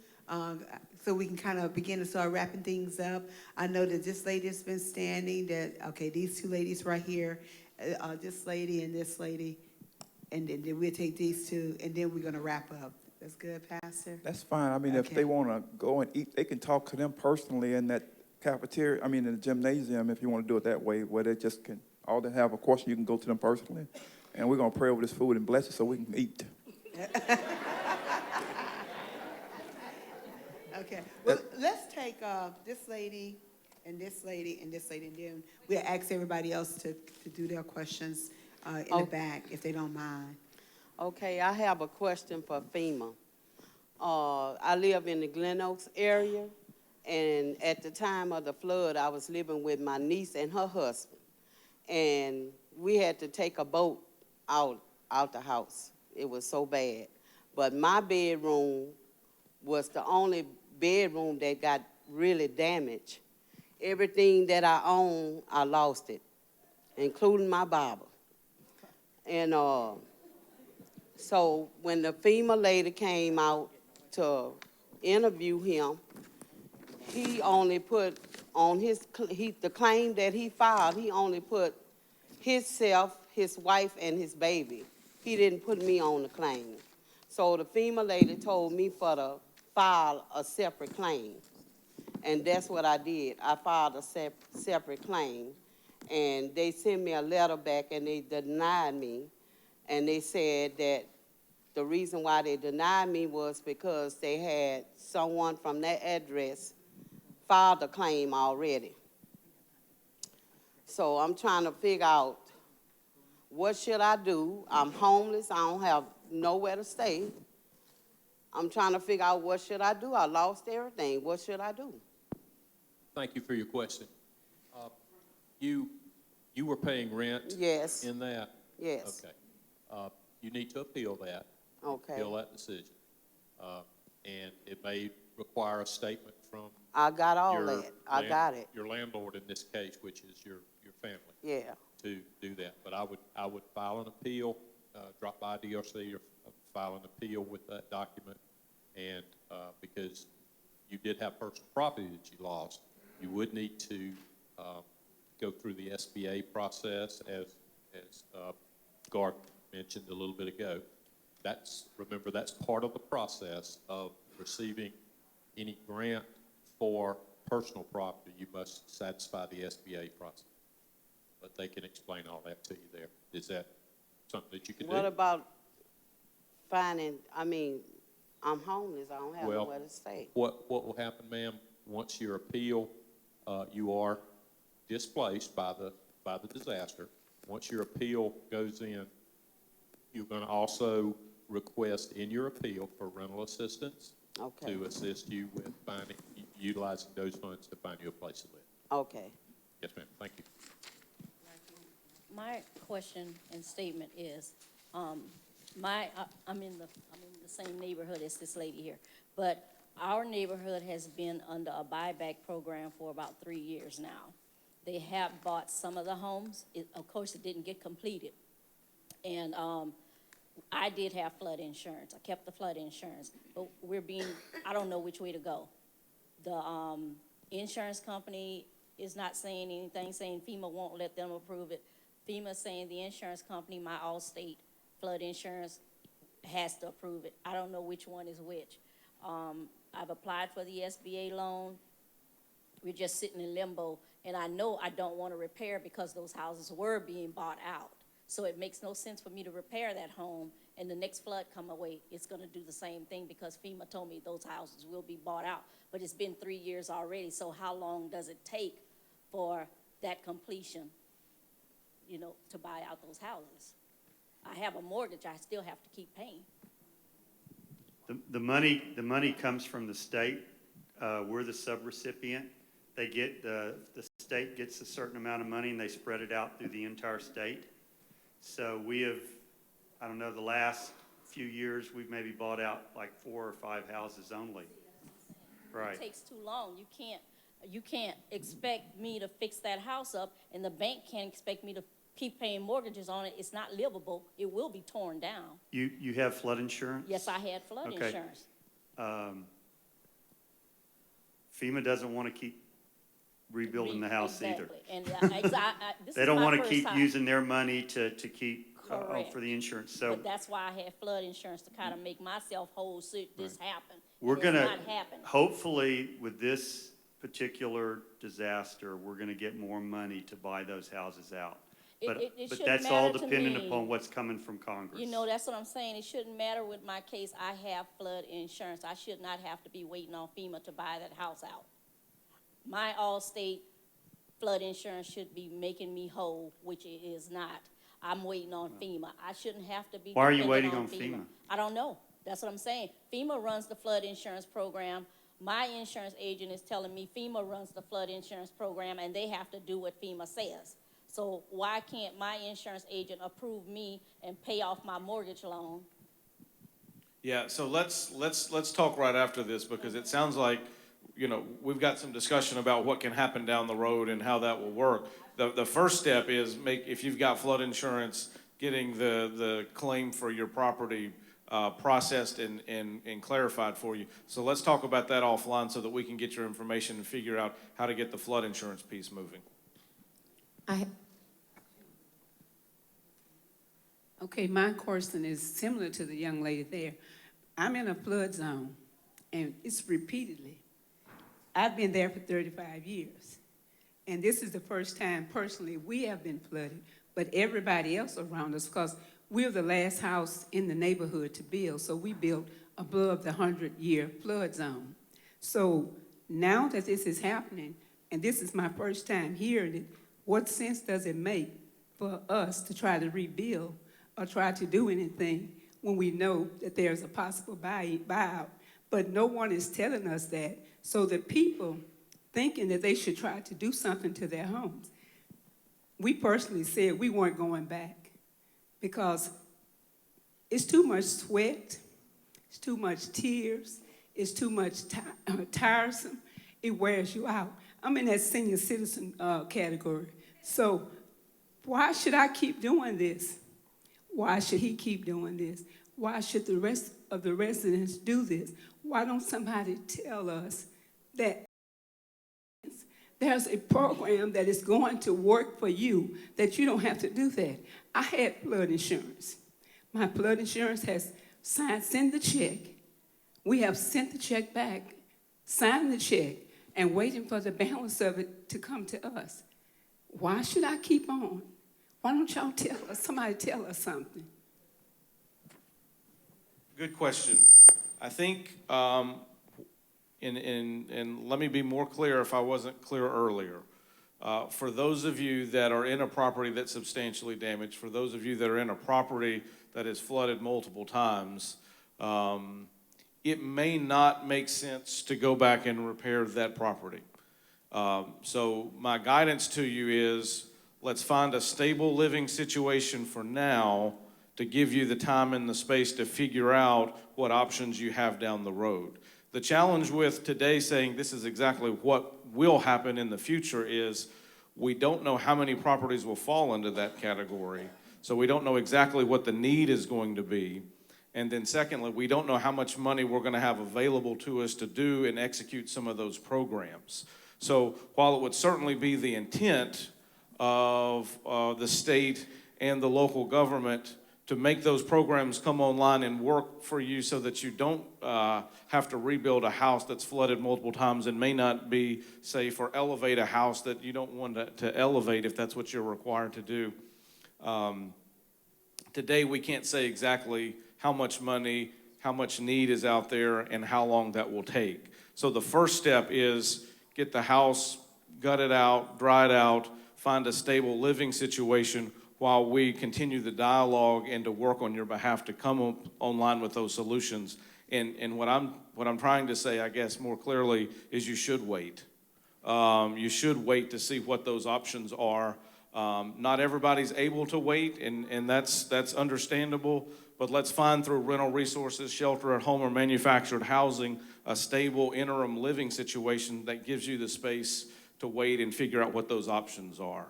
so we can kind of begin to start wrapping things up. I know that this lady has been standing, okay, these two ladies right here, this lady, and then we'll take these two, and then we're going to wrap up. That's good, Pastor? That's fine. I mean, if they want to go and eat, they can talk to them personally in that cafeteria, in the gymnasium, if you want to do it that way, where they just can, all they have a question, you can go to them personally. And we're going to pray over this food and bless it so we can eat. Okay, well, let's take this lady, and this lady, and this lady, and then we'll ask everybody else to do their questions in the back, if they don't mind. Okay, I have a question for FEMA. I live in the Glen Oaks area, and at the time of the flood, I was living with my niece and her husband. And we had to take a boat out the house. It was so bad. But my bedroom was the only bedroom that got really damaged. Everything that I own, I lost it, including my Bible. And so when the FEMA lady came out to interview him, he only put on the claim that he filed, he only put himself, his wife, and his baby. He didn't put me on the claim. So the FEMA lady told me to file a separate claim. And that's what I did. I filed a separate claim. And they sent me a letter back, and they denied me. And they said that the reason why they denied me was because they had someone from that address filed a claim already. So I'm trying to figure out, what should I do? I'm homeless. I don't have nowhere to stay. I'm trying to figure out, what should I do? I lost everything. What should I do? Thank you for your question. You were paying rent? Yes. In that? Yes. Okay. You need to appeal that. Okay. Appeal that decision. and it may require a statement from I got all your that. I got it. your landlord in this case, which is your family, Yeah. to do that. But I would file an appeal, drop by DRC or file an appeal with that document, and because you did have personal property that you lost, you would need to go through the SBA process, as Garth mentioned a little bit ago. Remember, that's part of the process of receiving any grant for personal property. You must satisfy the SBA process. But they can explain all that to you there. Is that something that you can do? What about finding, I'm homeless, I don't have nowhere to stay. What will happen, ma'am, once your appeal, you are displaced by the disaster. Once your appeal goes in, you're going to also request in your appeal for rental assistance to assist you with utilizing those funds to find you a place to live. Okay. Yes, ma'am. Thank you. My question and statement is, I'm in the same neighborhood as this lady here, but our neighborhood has been under a buyback program for about 3 years now. They have bought some of the homes. Of course, it didn't get completed. And I did have flood insurance. I kept the flood insurance, but I don't know which way to go. The insurance company is not saying anything, saying FEMA won't let them approve it. FEMA saying the insurance company, my Allstate flood insurance, has to approve it. I don't know which one is which. I've applied for the SBA loan. We're just sitting in limbo, and I know I don't want to repair because those houses were being bought out. So it makes no sense for me to repair that home, and the next flood come away, it's going to do the same thing because FEMA told me those houses will be bought out. But it's been 3 years already, so how long does it take for that completion, to buy out those houses? I have a mortgage I still have to keep paying. The money comes from the state. We're the subrecipient. The state gets a certain amount of money and they spread it out through the entire state. So we have, I don't know, the last few years, we've maybe bought out like 4 or 5 houses only. Right. It takes too long. You can't expect me to fix that house up, and the bank can't expect me to keep paying mortgages on it. It's not livable. It will be torn down. You have flood insurance? Yes, I had flood insurance. FEMA doesn't want to keep rebuilding the house either. And they don't want to keep using their money to keep for the insurance. So but that's why I had flood insurance, to kind of make myself whole should this happen. We're going to, hopefully with this particular disaster, we're going to get more money to buy those houses out. But that's all dependent upon what's coming from Congress. That's what I'm saying. It shouldn't matter with my case. I have flood insurance. I should not have to be waiting on FEMA to buy that house out. My Allstate flood insurance should be making me whole, which it is not. I'm waiting on FEMA. I shouldn't have to be. Why are you waiting on FEMA? I don't know. That's what I'm saying. FEMA runs the flood insurance program. My insurance agent is telling me FEMA runs the flood insurance program, and they have to do what FEMA says. So why can't my insurance agent approve me and pay off my mortgage loan? Yeah, so let's talk right after this, because it sounds like, we've got some discussion about what can happen down the road and how that will work. The first step is if you've got flood insurance, getting the claim for your property processed and clarified for you. So let's talk about that offline so that we can get your information and figure out how to get the flood insurance piece moving. Okay, my question is similar to the young lady there. I'm in a flood zone, and it's repeatedly. I've been there for 35 years, and this is the first time, personally, we have been flooded, but everybody else around us, because we're the last house in the neighborhood to build, so we built above the 100-year flood zone. So now that this is happening, and this is my first time hearing it, what sense does it make for us to try to rebuild or try to do anything when we know that there's a possible buyout? But no one is telling us that. So the people thinking that they should try to do something to their homes, we personally said we weren't going back because it's too much sweat, it's too much tears, It's too much tiresome. It wears you out. I'm in that senior citizen category. So why should I keep doing this? Why should he keep doing this? Why should the rest of the residents do this? Why don't somebody tell us that there's a program that is going to work for you, that you don't have to do that? I had flood insurance. My flood insurance has sent the check. We have sent the check back, signed the check, and waiting for the balance of it to come to us. Why should I keep on? Why don't y'all tell us, somebody tell us something? Good question. I think, and let me be more clear if I wasn't clear earlier. For those of you that are in a property that's substantially damaged, for those of you that are in a property that is flooded multiple times, it may not make sense to go back and repair that property. So my guidance to you is, let's find a stable living situation for now to give you the time and the space to figure out what options you have down the road. The challenge with today saying this is exactly what will happen in the future is we don't know how many properties will fall into that category. So we don't know exactly what the need is going to be. And then secondly, we don't know how much money we're going to have available to us to do and execute some of those programs. So while it would certainly be the intent of the state and the local government to make those programs come online and work for you so that you don't have to rebuild a house that's flooded multiple times and may not be safe, or elevate a house that you don't want to elevate if that's what you're required to do. Today we can't say exactly how much money, how much need is out there, and how long that will take. So the first step is get the house gutted out, dried out, find a stable living situation while we continue the dialogue and to work on your behalf to come online with those solutions. And what I'm trying to say, I guess, more clearly is you should wait. You should wait to see what those options are. Not everybody's able to wait, and that's understandable, but let's find through rental resources, shelter at home, or manufactured housing a stable interim living situation that gives you the space to wait and figure out what those options are.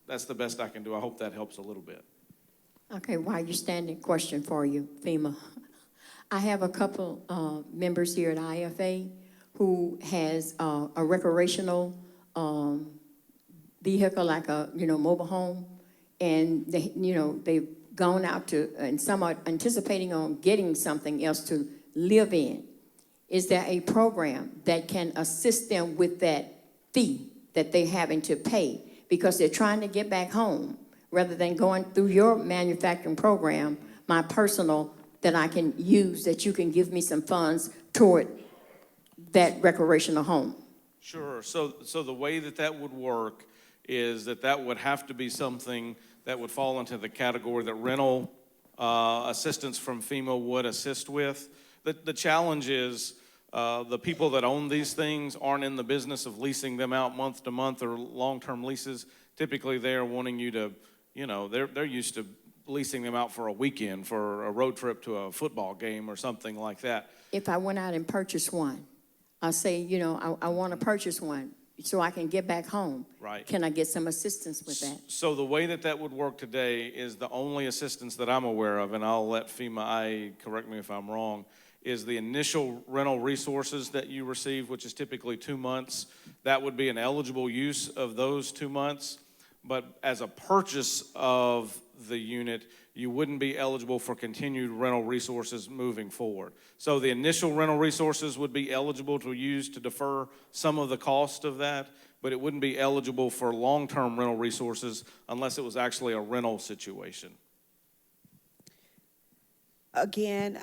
That's the best I can do. I hope that helps a little bit. Okay, while you're standing, question for you, FEMA. I have a couple members here at IFA who has a recreational vehicle, like a mobile home, and they've gone out to, and some are anticipating on getting something else to live in. Is there a program that can assist them with that fee that they're having to pay because they're trying to get back home, rather than going through your manufacturing program, my personal, that I can use, that you can give me some funds toward that recreational home? Sure. So the way that would work is that would have to be something that would fall into the category that rental assistance from FEMA would assist with. The challenge is the people that own these things aren't in the business of leasing them out month to month or long-term leases. Typically, they're wanting you to, they're used to leasing them out for a weekend, for a road trip to a football game or something like that. If I went out and purchased one, I say, I want to purchase one so I can get back home. Right. Can I get some assistance with that? So the way that would work today is the only assistance that I'm aware of, and I'll let FEMA correct me if I'm wrong, is the initial rental resources that you receive, which is typically 2 months. That would be an eligible use of those 2 months. But as a purchase of the unit, you wouldn't be eligible for continued rental resources moving forward. So the initial rental resources would be eligible to use to defer some of the cost of that, but it wouldn't be eligible for long-term rental resources unless it was actually a rental situation. Again,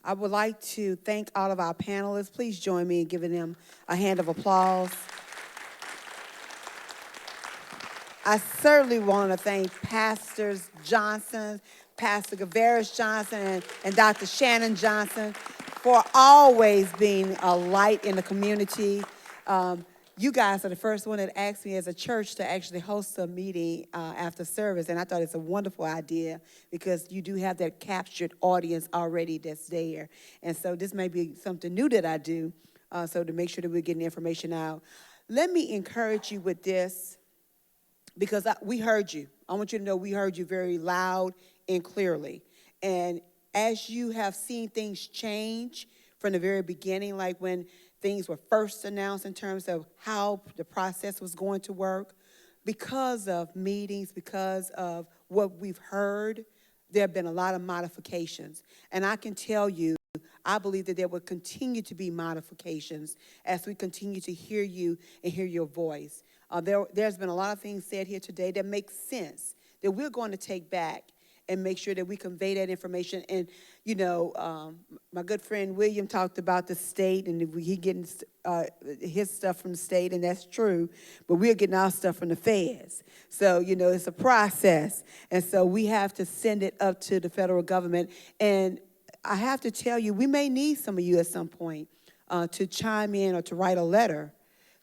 I would like to thank all of our panelists. Please join me in giving them a hand of applause. I certainly want to thank Pastors Johnson, Pastor Gavaris Johnson, and Dr. Shannon Johnson for always being a light in the community. you guys are the first one that asked me as a church to actually host a meeting after service, and I thought it's a wonderful idea because you do have that captured audience already that's there. And so this may be something new that I do, so to make sure that we're getting information out. Let me encourage you with this because we heard you. I want you to know we heard you very loud and clearly. And as you have seen things change from the very beginning, like when things were first announced in terms of how the process was going to work, because of meetings, because of what we've heard, there have been a lot of modifications. And I can tell you, I believe that there will continue to be modifications as we continue to hear you and hear your voice. There's been a lot of things said here today that make sense, that we're going to take back and make sure that we convey that information. And, you know, my good friend William talked about the state, and he getting his stuff from the state, and that's true, but we're getting our stuff from the feds. So, you know, it's a process. And so we have to send it up to the federal government. And I have to tell you, we may need some of you at some point to chime in or to write a letter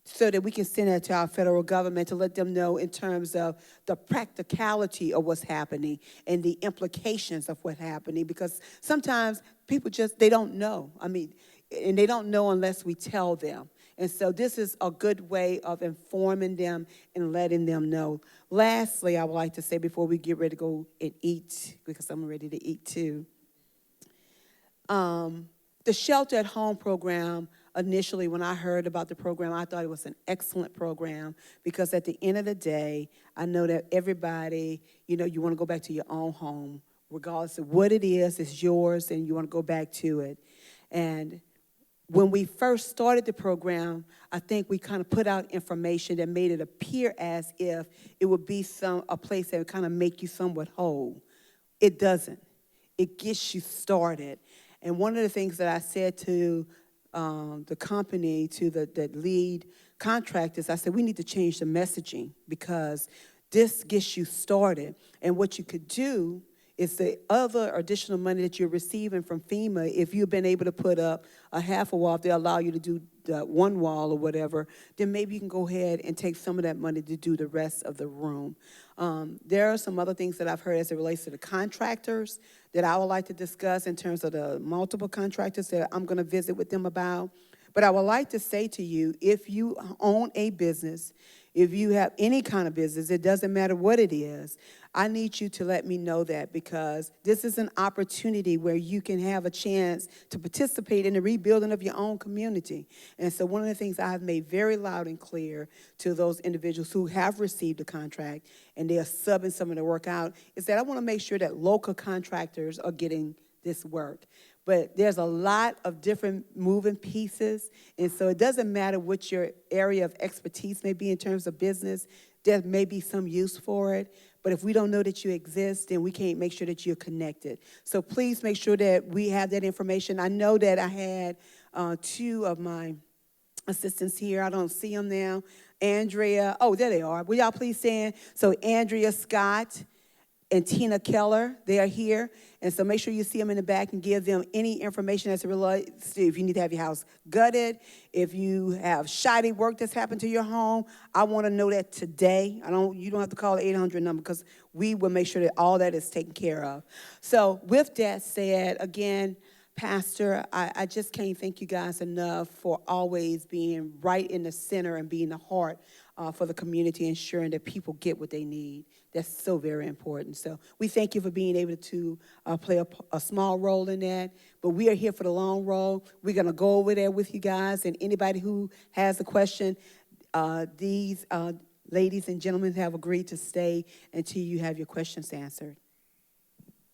so that we can send it to our federal government to let them know in terms of the practicality of what's happening and the implications of what's happening, because sometimes people just, they don't know. I mean, and they don't know unless we tell them. And so this is a good way of informing them and letting them know. Lastly, I would like to say before we get ready to go and eat, because I'm ready to eat too, the Shelter at Home program, initially when I heard about the program, I thought it was an excellent program because at the end of the day, I know that everybody, you know, you want to go back to your own home, regardless of what it is, it's yours, and you want to go back to it. And when we first started the program, I think we kind of put out information that made it appear as if it would be a place that would kind of make you somewhat whole. It doesn't. It gets you started. And one of the things that I said to the company, to the lead contractors, I said, we need to change the messaging because this gets you started. And what you could do is the other additional money that you're receiving from FEMA, if you've been able to put up a half a wall, if they allow you to do the one wall or whatever, then maybe you can go ahead and take some of that money to do the rest of the room. There are some other things that I've heard as it relates to the contractors that I would like to discuss in terms of the multiple contractors that I'm going to visit with them about. But I would like to say to you, if you own a business, if you have any kind of business, it doesn't matter what it is, I need you to let me know that because this is an opportunity where you can have a chance to participate in the rebuilding of your own community. And so one of the things I have made very loud and clear to those individuals who have received a contract and they are subbing some of the work out is that I want to make sure that local contractors are getting this work. But there's a lot of different moving pieces, and so it doesn't matter what your area of expertise may be in terms of business. There may be some use for it, but if we don't know that you exist, then we can't make sure that you're connected. So please make sure that we have that information. I know that I had two of my assistants here. I don't see them now. Andrea, oh, there they are. Will y'all please stand? So Andrea Scott and Tina Keller, they are here. And so make sure you see them in the back and give them any information as it relates to if you need to have your house gutted, if you have shoddy work that's happened to your home. I want to know that today. You don't have to call the 800 number because we will make sure that all that is taken care of. So with that said, again, Pastor, I just can't thank you guys enough for always being right in the center and being the heart for the community, ensuring that people get what they need. That's so very important. So we thank you for being able to play a small role in that. But we are here for the long role. We're going to go over there with you guys. And anybody who has a question, these ladies and gentlemen have agreed to stay until you have your questions answered.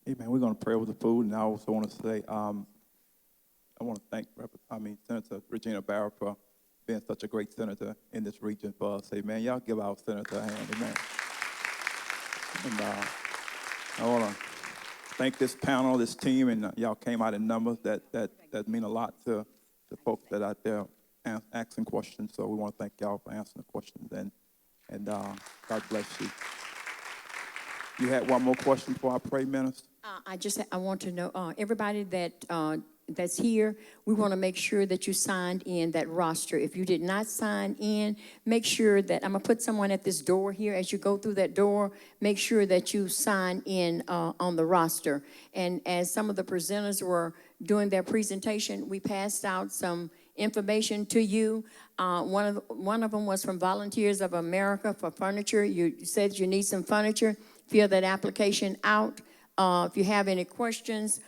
Amen. We're going to pray over the food. And I also want to say, I want to thank Senator Regina Barrow for being such a great senator in this region for us. Amen. Y'all give our senator a hand. Amen. And I want to thank this panel, this team, and y'all came out in numbers that mean a lot to the folks that are out there asking questions. So we want to thank y'all for answering the questions, and God bless you. You had one more question before I pray, Minister? I want to know, everybody that that's here, we want to make sure that you signed in that roster. If you did not sign in, make sure that, I'm going to put someone at this door here. As you go through that door, make sure that you sign in on the roster. And as some of the presenters were doing their presentation, we passed out some information to you. One of them was from Volunteers of America for furniture. You said you need some furniture. Fill that application out. If you have any questions,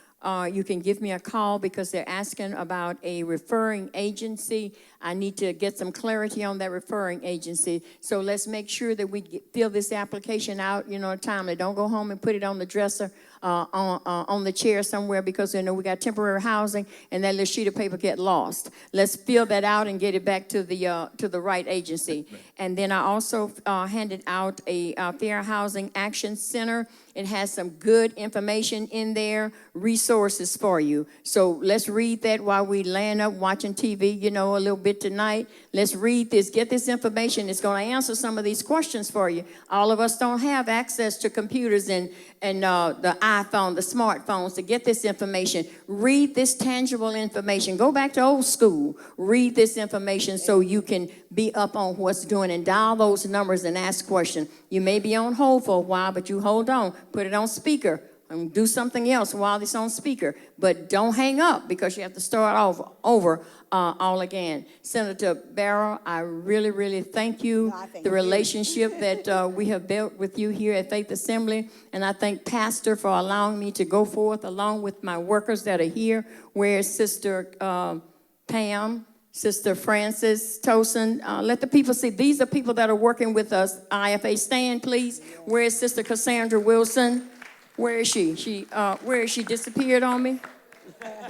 you can give me a call because they're asking about a referring agency. I need to get some clarity on that referring agency. So let's make sure that we fill this application out, timely. Don't go home and put it on the dresser, on the chair somewhere because, we got temporary housing and that little sheet of paper get lost. Let's fill that out and get it back to the right agency. And then I also handed out a Fair Housing Action Center. It has some good information in there, resources for you. So let's read that while we laying up watching TV, a little bit tonight. Let's read this, get this information. It's going to answer some of these questions for you. All of us don't have access to computers and the iPhone, the smartphones to get this information. Read this tangible information. Go back to old school. Read this information so you can be up on what's doing and dial those numbers and ask questions. You may be on hold for a while, but you hold on. Put it on speaker and do something else while it's on speaker. But don't hang up because you have to start over all again. Senator Barrow, I really, really thank you. The relationship that we have built with you here at Faith Assembly. And I thank Pastor for allowing me to go forth along with my workers that are here. Where's Sister Pam? Sister Frances Tosin, let the people see. These are people that are working with us. IFA, stand, please. Where is Sister Cassandra Wilson? Where is she? Where is she? Disappeared on me?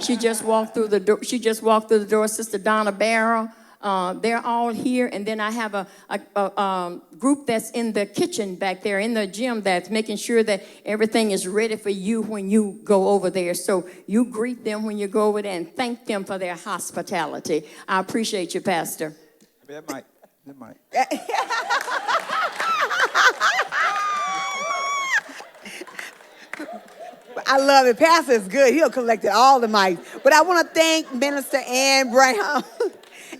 She just walked through the door. Sister Donna Barrow. They're all here. And then I have a group that's in the kitchen back there, in the gym, that's making sure that everything is ready for you when you go over there. So you greet them when you go over there and thank them for their hospitality. I appreciate you, Pastor. That might. I love it. Pastor is good. He'll collect all the mics. But I want to thank Minister Ann Brown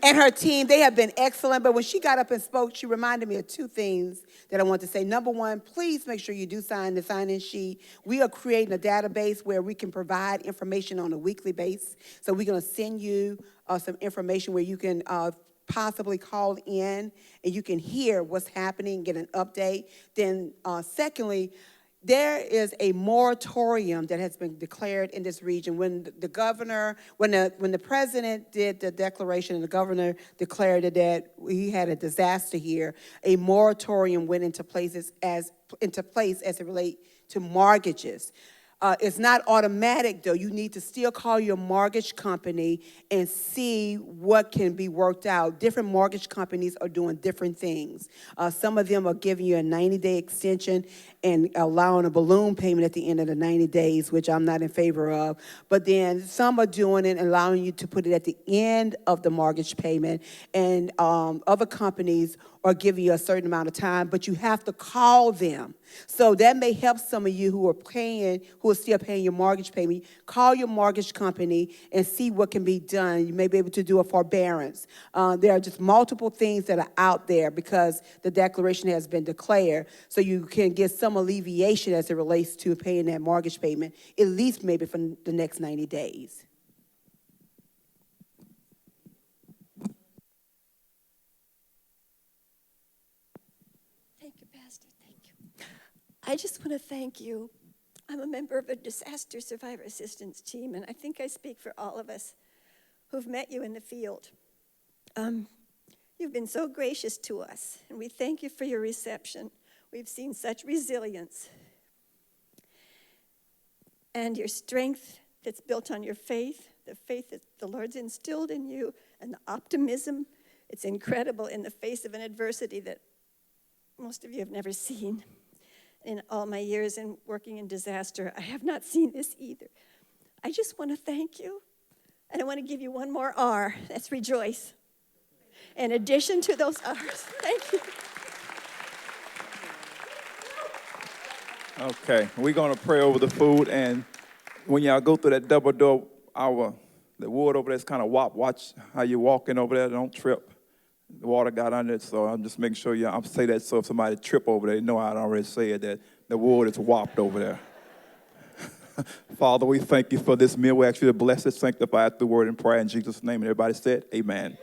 and her team. They have been excellent. But when she got up and spoke, she reminded me of two things that I want to say. Number one, please make sure you do sign the sign-in sheet. We are creating a database where we can provide information on a weekly basis. So we're going to send you some information where you can possibly call in and you can hear what's happening, get an update. Then secondly, there is a moratorium that has been declared in this region. When the governor, when the president did the declaration and the governor declared that he had a disaster here, a moratorium went into place as it relates to mortgages. It's not automatic, though. You need to still call your mortgage company and see what can be worked out. Different mortgage companies are doing different things. Some of them are giving you a 90-day extension and allowing a balloon payment at the end of the 90 days, which I'm not in favor of. But then some are doing it and allowing you to put it at the end of the mortgage payment. And other companies are giving you a certain amount of time, but you have to call them. So that may help some of you who are still paying your mortgage payment. Call your mortgage company and see what can be done. You may be able to do a forbearance. There are just multiple things that are out there because the declaration has been declared, so you can get some alleviation as it relates to paying that mortgage payment, at least maybe for the next 90 days. I just want to thank you. I'm a member of a disaster survivor assistance team, and I think I speak for all of us who've met you in the field. You've been so gracious to us, and we thank you for your reception. We've seen such resilience and your strength that's built on your faith, the faith that the Lord's instilled in you, and the optimism. It's incredible in the face of an adversity that most of you have never seen. In all my years in working in disaster, I have not seen this either. I just want to thank you, and I want to give you one more R. That's rejoice. In addition to those R's, thank you. Okay, we're going to pray over the food, and when y'all go through that double door, our The wood over there is kind of wop. Watch how you're walking over there. Don't trip. The water got under it, so I'm just making sure I'm say that so if somebody trip over there, they know I already said that the wood is whopped over there. Father, we thank you for this meal. We ask you to bless it, sanctify it through word and prayer in Jesus' name. And everybody said, amen.